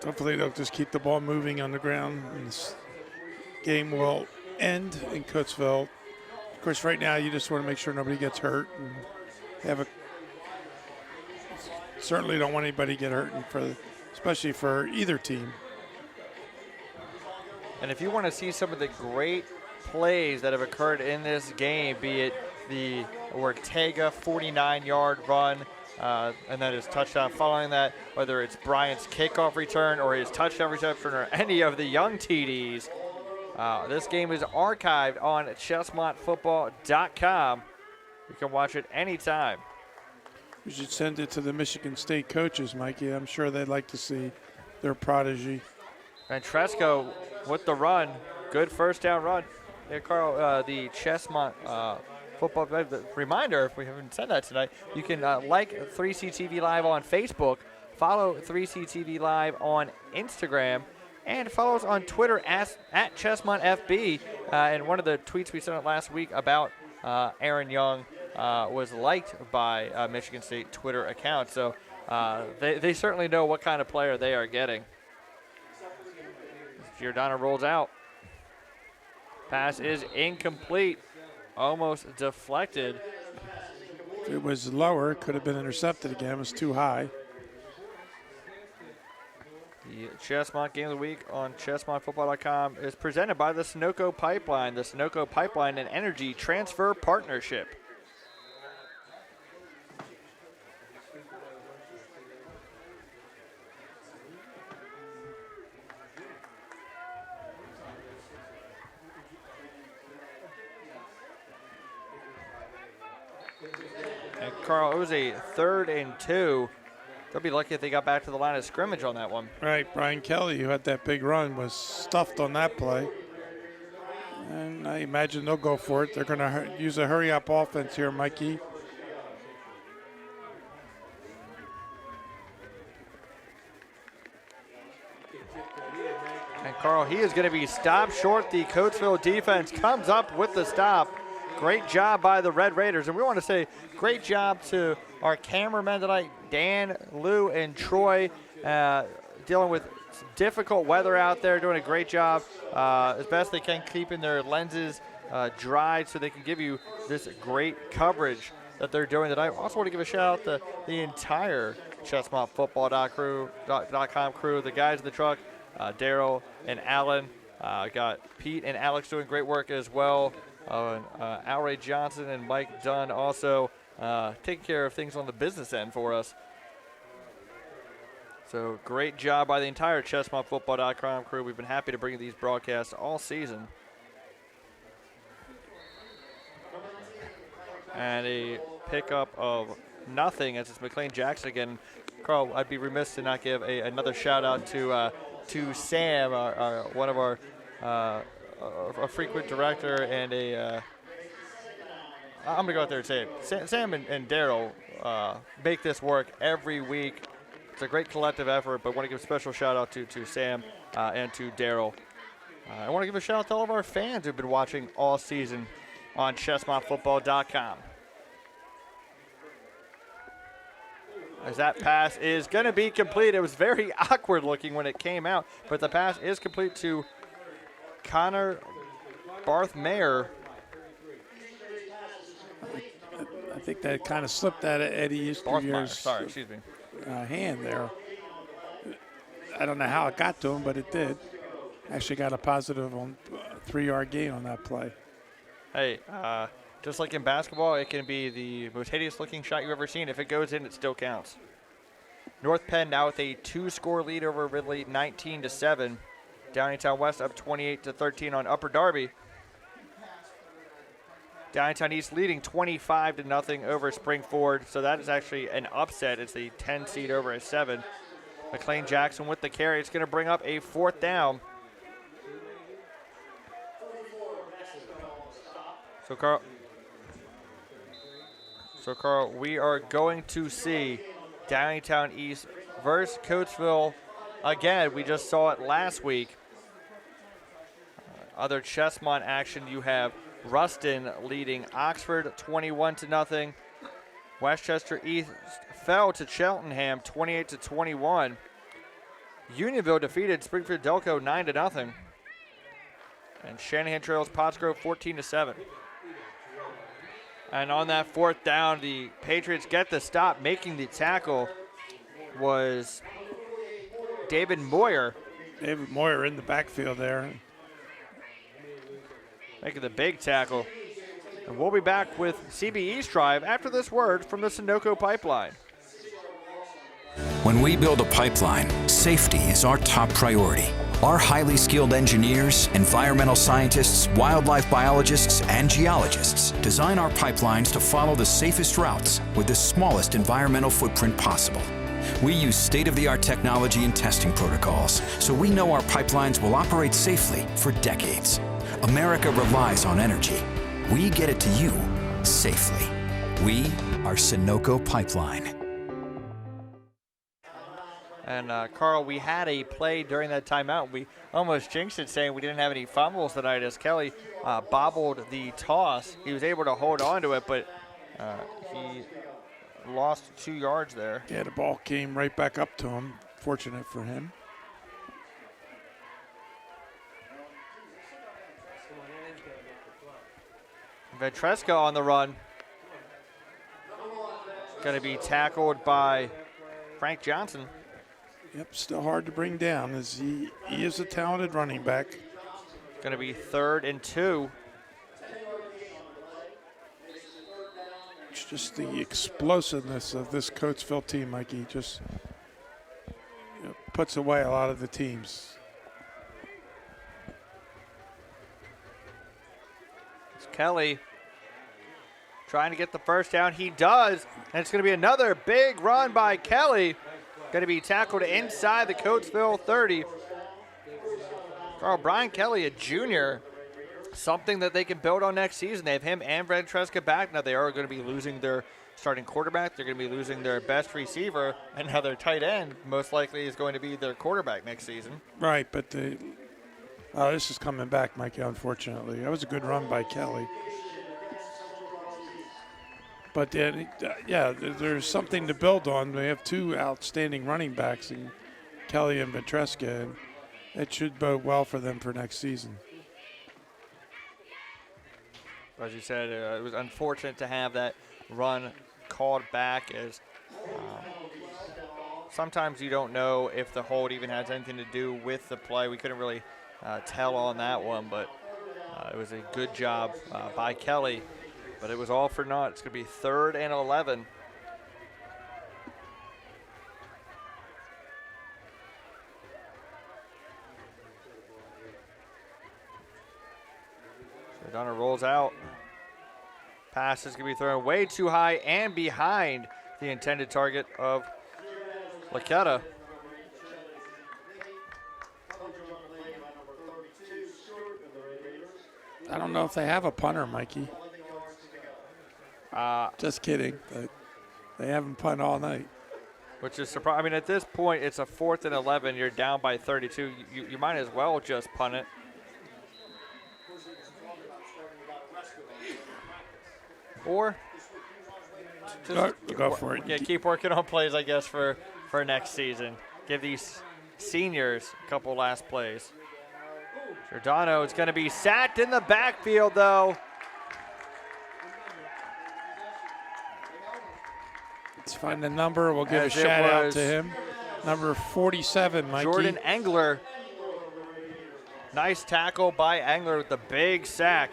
S2: hopefully they'll just keep the ball moving on the ground. And this game will end in Coatesville. Of course, right now you just want to make sure nobody gets hurt and certainly don't want anybody to get hurt, and especially for either team.
S1: And if you want to see some of the great plays that have occurred in this game, be it the Ortega 49-yard run, and then his touchdown following that, whether it's Bryant's kickoff return or his touchdown reception or any of the young TDs, this game is archived on ChesmontFootball.com. You can watch it anytime.
S2: We should send it to the Michigan State coaches, Mikey. I'm sure they'd like to see their prodigy.
S1: And Tresco with the run. Good first down run. Yeah, Carl, the Chesmont football. Reminder, if we haven't said that tonight, you can like 3CTV Live on Facebook, follow 3CTV Live on Instagram, and follow us on Twitter at ChesmontFB. And one of the tweets we sent out last week about Aaron Young was liked by Michigan State Twitter account. So they certainly know what kind of player they are getting. Giordano rolls out. Pass is incomplete. Almost deflected.
S2: If it was lower, it could have been intercepted again. It was too high.
S1: The Chesmont Game of the Week on ChesmontFootball.com is presented by the Sunoco Pipeline, the Sunoco Pipeline and Energy Transfer Partnership. And Carl, it was a 3rd and 2. They'll be lucky if they got back to the line of scrimmage on that one.
S2: Right, Brian Kelly, who had that big run, was stuffed on that play. And I imagine they'll go for it. They're going to use a hurry-up offense here, Mikey.
S1: And Carl, he is going to be stopped short. The Coatesville defense comes up with the stop. Great job by the Red Raiders. And we want to say great job to our cameramen tonight, Dan, Lou, and Troy, dealing with difficult weather out there, doing a great job as best they can, keeping their lenses dry so they can give you this great coverage that they're doing tonight. I also want to give a shout out to the entire ChesmontFootball.com crew, the guys in the truck, Daryl and Alan. Got Pete and Alex doing great work as well. Al Ray Johnson and Mike Dunn also taking care of things on the business end for us. So great job by the entire ChesmontFootball.com crew. We've been happy to bring you these broadcasts all season. And a pickup of nothing as it's McLean Jackson again. Carl, I'd be remiss to not give another shout out to Sam, one of our a frequent director and I'm going to go out there and say it. Sam and Daryl make this work every week. It's a great collective effort, but I want to give a special shout out to Sam and to Daryl. I want to give a shout out to all of our fans who've been watching all season. on ChestmontFootball.com. As that pass is going to be complete. It was very awkward looking when it came out, but the pass is complete to Connor Barthmayer.
S2: I think that kind of slipped out of Eddie Easteryear's hand there. I don't know how it got to him, but it did. Actually got a positive on 3-yard gain on that play.
S1: Hey, just like in basketball, it can be the most hideous-looking shot you've ever seen. If it goes in, it still counts. North Penn now with a 2-score lead over Ridley, 19-7. Downingtown West up 28-13 on Upper Darby. Downingtown East leading 25-0 over Springford, so that is actually an upset. It's a 10 seed over a 7. McLean Jackson with the carry. It's going to bring up a 4th down. So Carl, we are going to see Downingtown East versus Coatesville again. We just saw it last week. Other Chestmont action, you have Ruston leading Oxford 21-0. Westchester East fell to Cheltenham 28-21. Unionville defeated Springfield Delco 9-0. And Shanahan trails Pottsgrove 14-7. And on that 4th down, the Patriots get the stop. Making the tackle was David Moyer.
S2: David Moyer in the backfield there.
S1: Making the big tackle. And we'll be back with CB East Drive after this word from the Sunoco Pipeline.
S6: When we build a pipeline, safety is our top priority. Our highly skilled engineers, environmental scientists, wildlife biologists, and geologists design our pipelines to follow the safest routes with the smallest environmental footprint possible. We use state-of-the-art technology and testing protocols, so we know our pipelines will operate safely for decades. America relies on energy. We get it to you safely. We are Sunoco Pipeline.
S1: And Carl, we had a play during that timeout. We almost jinxed it saying we didn't have any fumbles tonight as Kelly bobbled the toss. He was able to hold on to it, but he lost 2 yards there.
S2: Yeah, the ball came right back up to him. Fortunate for him.
S1: Ventresca on the run. Going to be tackled by Frank Johnson.
S2: Yep, still hard to bring down as he is a talented running back.
S1: Going to be 3rd and 2.
S2: It's just the explosiveness of this Coatesville team, Mikey, just puts away a lot of the teams.
S1: It's Kelly trying to get the first down. He does, and it's going to be another big run by Kelly. Going to be tackled inside the Coatesville 30. Carl, Brian Kelly, a junior, something that they can build on next season. They have him and Ventresca back. Now they are going to be losing their starting quarterback. They're going to be losing their best receiver, and now their tight end most likely is going to be their quarterback next season.
S2: Right, but this is coming back, Mikey, unfortunately. That was a good run by Kelly. But, there's something to build on. We have 2 outstanding running backs, in Kelly and Ventresca, and it should bode well for them for next season.
S1: As you said, it was unfortunate to have that run called back, as sometimes you don't know if the hold even has anything to do with the play. We couldn't really tell on that one, but it was a good job by Kelly. But it was all for naught. It's going to be 3rd and 11. So Donner rolls out. Pass is going to be thrown way too high and behind the intended target of Laquetta.
S2: I don't know if they have a punter, Mikey. Just kidding, but they haven't punt all night.
S1: Which is surprising. I mean, at this point, it's a 4th and 11. You're down by 32. You might as well just punt it. or
S2: Go for it.
S1: yeah, keep working on plays, I guess, for next season. Give these seniors a couple last plays. Giordano is going to be sacked in the backfield, though.
S2: Let's find the number. We'll give
S1: As
S2: a
S1: it
S2: shout out
S1: was
S2: to him. Number 47, Mikey.
S1: Jordan Engler. Nice tackle by Engler with the big sack.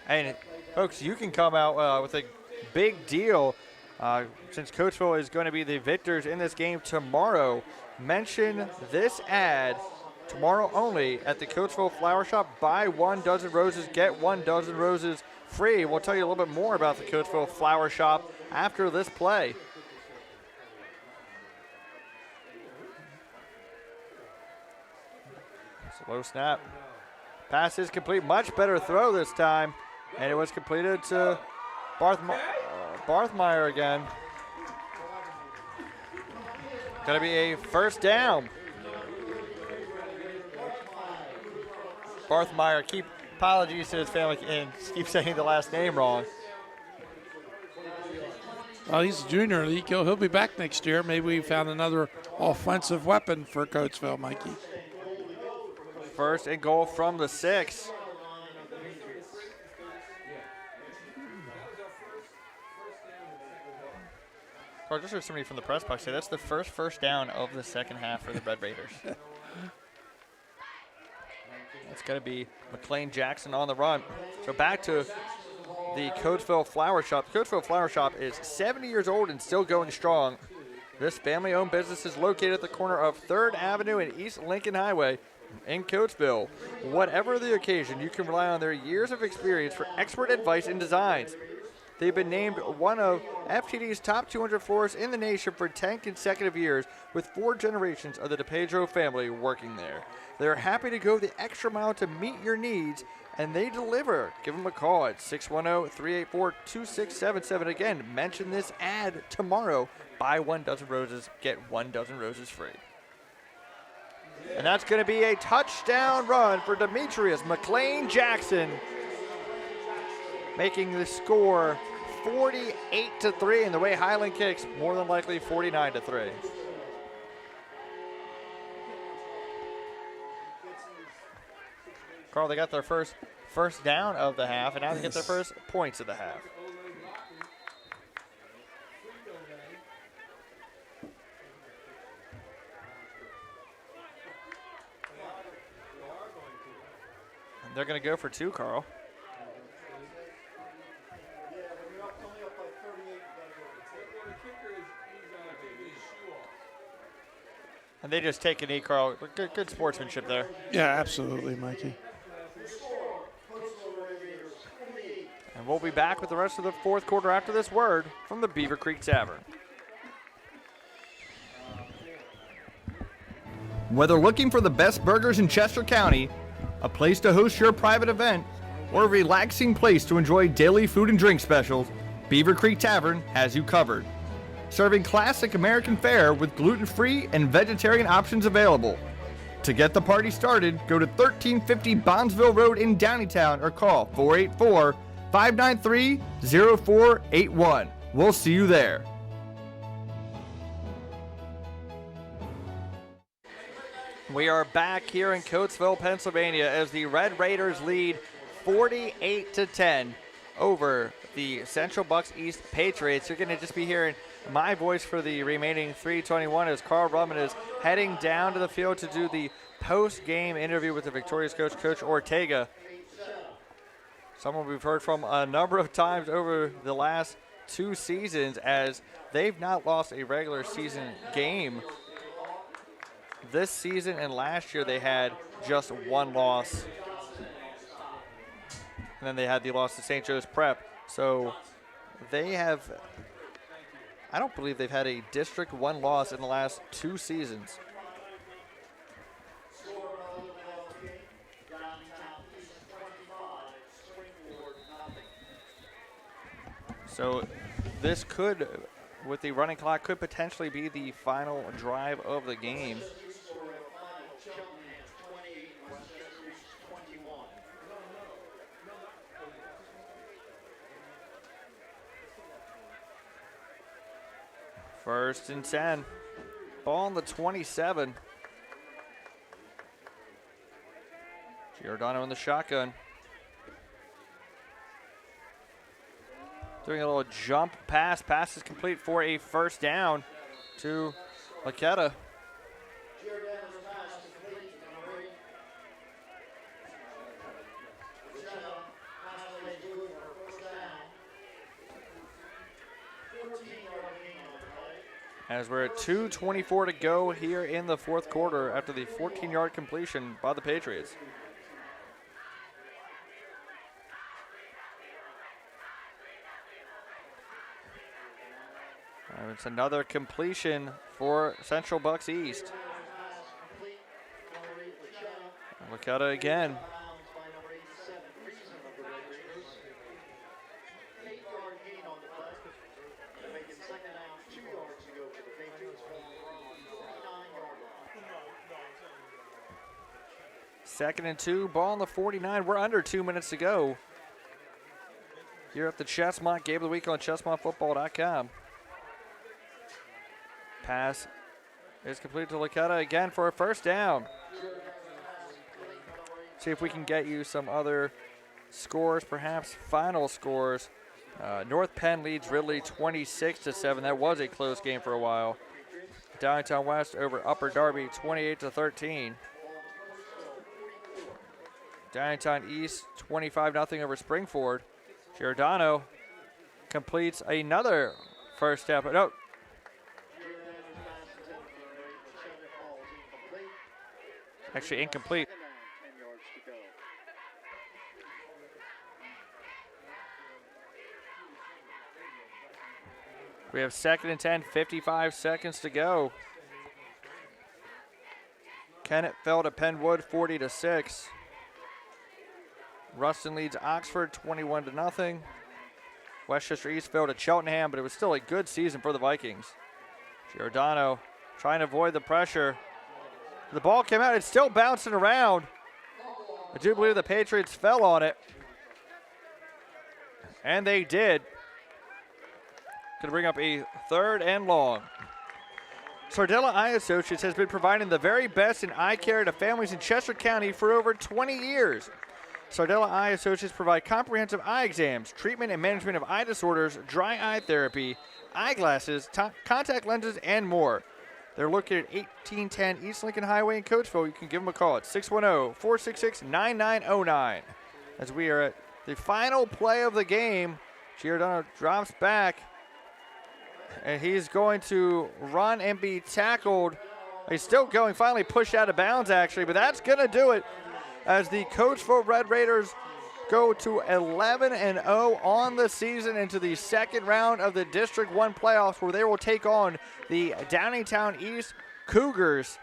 S1: And, folks, you can come out with a big deal since Coatesville is going to be the victors in this game tomorrow. Mention this ad tomorrow only at the Coatesville Flower Shop. Buy 1 dozen roses, get 1 dozen roses free. We'll tell you a little bit more about the Coatesville Flower Shop after this play. Slow snap. Pass is complete. Much better throw this time. And it was completed to Barthmeyer again. Going to be a first down. Barthmeyer, apologies to his family and keep saying the last name wrong.
S2: Well, he's a junior league. He'll be back next year. Maybe we found another offensive weapon for Coatesville, Mikey.
S1: First and goal from the 6. Carl, just heard somebody from the press box say that's the first down of the second half for the Red Raiders. It's going to be McLean Jackson on the run. So back to the Coatesville Flower Shop. The Coatesville Flower Shop is 70 years old and still going strong. This family-owned business is located at the corner of 3rd Avenue and East Lincoln Highway in Coatesville. Whatever the occasion, you can rely on their years of experience for expert advice and designs. They've been named one of FTD's top 200 florists in the nation for 10 consecutive years, with 4 generations of the DePedro family working there. They're happy to go the extra mile to meet your needs, and they deliver. Give them a call at 610-384-2677. Again, mention this ad tomorrow. Buy 1 dozen roses, get 1 dozen roses free. And that's going to be a touchdown run for Demetrius McLean Jackson, making the score 48-3, and the way Highland kicks, more than likely 49-3. Carl, they got their first down of the half, and now they get their first points of the half. And they're going to go for 2, Carl. And they just take a knee, Carl. Good sportsmanship there.
S2: Yeah, absolutely, Mikey.
S1: And we'll be back with the rest of the fourth quarter after this word from the Beaver Creek Tavern.
S8: Whether looking for the best burgers in Chester County, a place to host your private event, or a relaxing place to enjoy daily food and drink specials, Beaver Creek Tavern has you covered. Serving classic American fare with gluten-free and vegetarian options available. To get the party started, go to 1350 Bondsville Road in Downeytown or call 484-593-0481. We'll see you there.
S1: We are back here in Coatesville, Pennsylvania, as the Red Raiders lead 48-10 over the Central Bucks East Patriots. You're going to just be hearing my voice for the remaining 3:21 as Carl Rummin is heading down to the field to do the post-game interview with the victorious coach, Coach Ortega. Someone we've heard from a number of times over the last 2 seasons, as they've not lost a regular season game this season, and last year they had just 1 loss. And then they had the loss to St. Joe's Prep. So they have, I don't believe they've had a District 1 loss in the last 2 seasons. So this could, with the running clock, could potentially be the final drive of the game. First and 10. Ball on the 27. Giordano in the shotgun. Doing a little jump pass. Pass is complete for a first down to Laqueta.
S7: Giordano's pass complete to number 8. Giordano pass play good for first down. 14-yard gain on the play.
S1: As we're at 2:24 to go here in the fourth quarter after the 14-yard completion by the Patriots. And it's another completion for Central Bucks East.
S7: Complete. Number 8, Laqueta.
S1: Laqueta again.
S7: Bounds by number 87, Reason of the Red Raiders. 8-yard gain on the play. Making second down, 2 yards to go for the Patriots from the 49-yard line.
S1: Second and 2, ball on the 49. We're under 2 minutes to go. Here at the Chestmont Game of the Week on ChestmontFootball.com. Pass is complete to Laqueta again for a first down. See if we can get you some other scores, perhaps final scores. North Penn leads Ridley 26-7. That was a close game for a while. Downtown West over Upper Darby 28-13. Downtown East 25-0 over Springford. Giordano completes another first down. No. Actually incomplete.
S7: 10 yards to go.
S1: We have second and 10, 55 seconds to go. Kennett fell to Penwood 40-6. Ruston leads Oxford 21-0. Westchester East fell to Cheltenham, but it was still a good season for the Vikings. Giordano trying to avoid the pressure. The ball came out. It's still bouncing around. I do believe the Patriots fell on it. And they did. Going to bring up a third and long. Sardella Eye Associates has been providing the very best in eye care to families in Chester County for over 20 years. Sardella Eye Associates provide comprehensive eye exams, treatment and management of eye disorders, dry eye therapy, eyeglasses, contact lenses, and more. They're located at 1810 East Lincoln Highway in Coatesville. You can give them a call at 610-466-9909. As we are at the final play of the game, Giordano drops back, and he's going to run and be tackled. He's still going, finally pushed out of bounds, actually, but that's going to do it as the Coatesville Red Raiders go to 11-0 on the season into the second round of the District 1 playoffs, where they will take on the Downingtown East Cougars.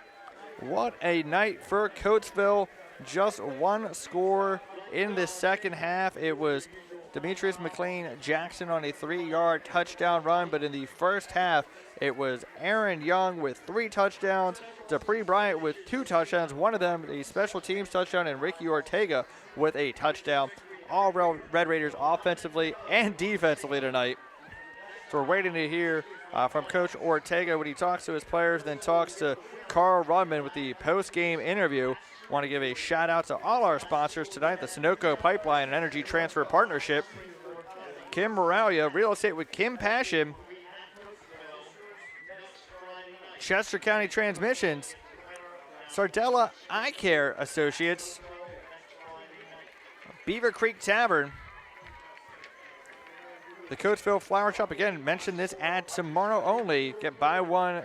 S1: What a night for Coatesville. Just one score in the second half. It was Demetrius McLean Jackson on a 3-yard touchdown run, but in the first half, it was Aaron Young with 3 touchdowns, Dupree Bryant with 2 touchdowns, one of them a special teams touchdown, and Ricky Ortega with a touchdown. All Red Raiders offensively and defensively tonight. So we're waiting to hear from Coach Ortega when he talks to his players, then talks to Carl Rudman with the post-game interview. Want to give a shout out to all our sponsors tonight, the Sunoco Pipeline and Energy Transfer Partnership, Kim Moralia, Real Estate with Kim Passion, Chester County Transmissions, Sardella Eye Care Associates, Beaver Creek Tavern, the Coatesville Flower Shop. Again, mention this ad tomorrow only. Buy 1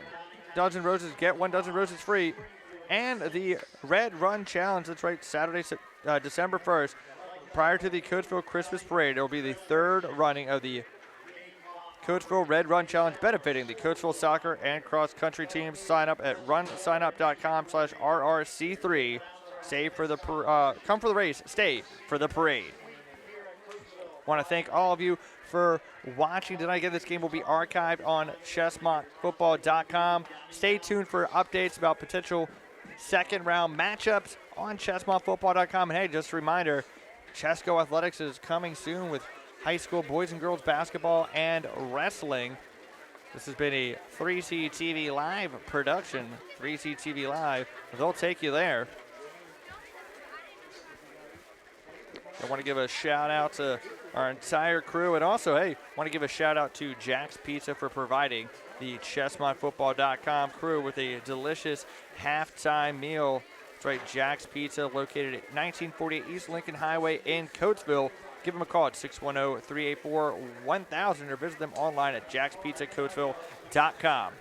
S1: dozen roses, get 1 dozen roses free. And the Red Run Challenge, that's right, Saturday, December 1st, prior to the Coatesville Christmas Parade. It will be the third running of the Coatesville Red Run Challenge, benefiting the Coatesville soccer and cross-country teams. Sign up at runsignup.com/RRC3. Come for the race, stay for the parade. Want to thank all of you for watching tonight. Again, this game will be archived on ChestmontFootball.com. Stay tuned for updates about potential second-round matchups on ChestmontFootball.com. And hey, just a reminder, Chesco Athletics is coming soon with high school boys and girls basketball and wrestling. This has been a 3C TV Live production. 3C TV Live, they'll take you there. I want to give a shout out to our entire crew, and also, hey, want to give a shout out to Jack's Pizza for providing the ChestmontFootball.com crew with a delicious halftime meal. That's right, Jack's Pizza, located at 1948 East Lincoln Highway in Coatesville. Give them a call at 610-384-1000 or visit them online at jackspizzacoatesville.com.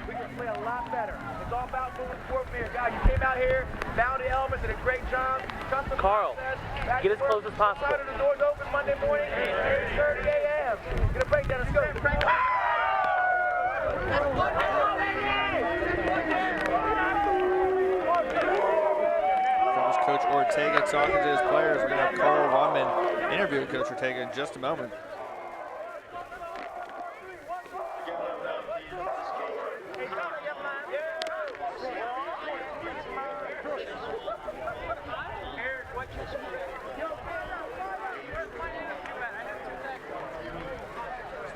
S9: We can play a lot better. It's all about moving forward from here. Guys, you came out here, found the elements, did a great job.
S10: Carl, get as close as possible.
S9: The doors open Monday morning, 8:30 a.m. Get a breakdown. Let's go.
S1: That was Coach Ortega talking to his players. We're going to have Carl Rumman interviewing Coach Ortega in just a moment.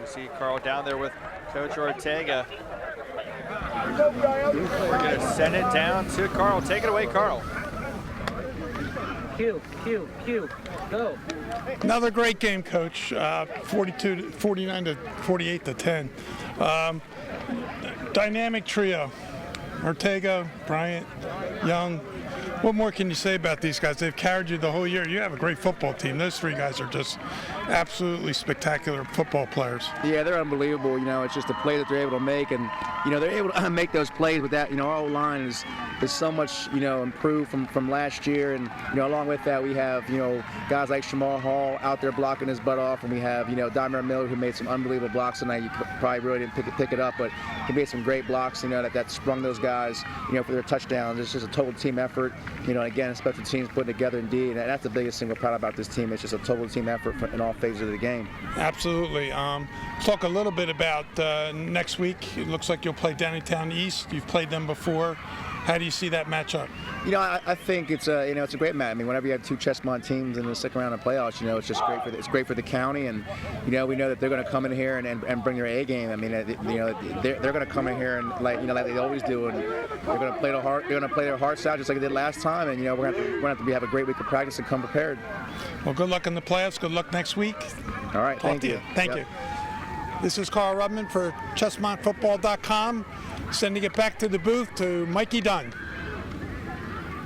S1: We see Carl down there with Coach Ortega. We're going to send it down to Carl. Take it away, Carl.
S10: Q, go.
S2: Another great game, Coach. 49 to 48 to 10. Dynamic trio. Ortega, Bryant, Young. What more can you say about these guys? They've carried you the whole year. You have a great football team. Those three guys are just absolutely spectacular football players.
S11: Yeah, they're unbelievable. It's just the play that they're able to make, and they're able to make those plays with that. Our O-line is so much improved from last year, and along with that we have guys like Shamar Hall out there blocking his butt off, and we have Dymar Miller, who made some unbelievable blocks tonight. You probably really didn't pick it up, but he made some great blocks. That sprung those guys for their touchdowns. It's just a total team effort. Again, special teams put together indeed, and that's the biggest thing we're proud about this team. It's just a total team effort in all phases of the game.
S2: Absolutely. Talk a little bit about next week. It looks like you'll play Downingtown East. You've played them before. How do you see that matchup?
S11: I think it's a great match. I mean, whenever you have two Chestmont teams in the second round of playoffs, it's just great for the county, and we know that they're going to come in here and bring their A game. I mean, they're going to come in here and like they always do, and they're going to play their hearts out just like they did last time. And we're going to have to have a great week of practice and come prepared.
S2: Well, good luck in the playoffs. Good luck next week.
S11: All right,
S2: thank you. Thank you. This is Carl Rubman for ChestmontFootball.com. Sending it back to the booth to Mikey Dunn.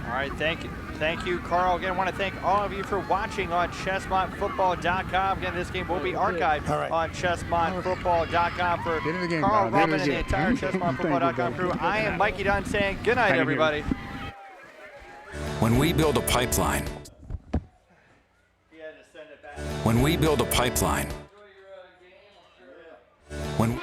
S1: All right, thank you, Carl. Again, I want to thank all of you for watching on ChestmontFootball.com. Again, this game will be archived on ChestmontFootball.com for Carl Rubman and the entire ChestmontFootball.com crew. I am Mikey Dunn saying good night, everybody.
S6: When we build a pipeline, when we build a pipeline, when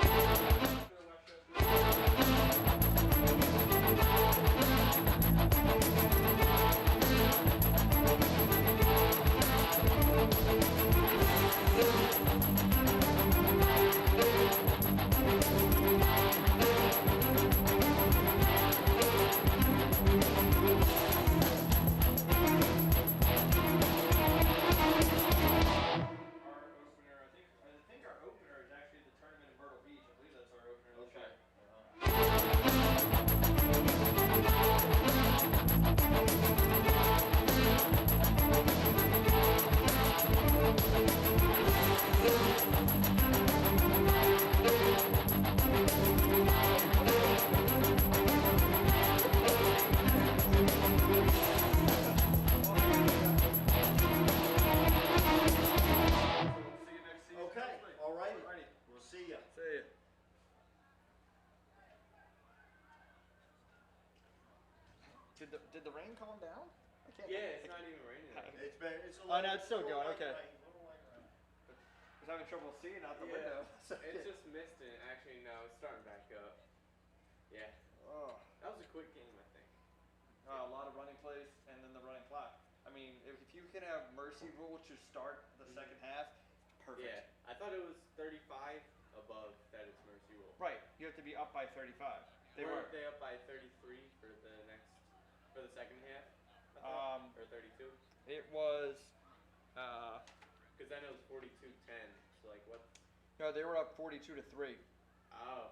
S1: Did the rain calm down? I can't.
S12: Yeah, it's not even raining.
S1: It's a little, no, it's still going. Okay. I was having trouble seeing out the window.
S12: So it's just misting. Actually, no, it's starting back up. Yeah.
S1: Oh.
S12: That was a quick game, I think.
S1: A lot of running plays and then the running clock. I mean, if you can have mercy rule to start the second half, perfect.
S12: Yeah, I thought it was 35 above that it's mercy rule.
S1: Right. You have to be up by 35.
S12: Weren't they up by 33 for the second half? I thought? Or 32?
S13: It was.
S12: Because then it was 42-10. So like what?
S13: No, they were up 42-3.
S12: Oh.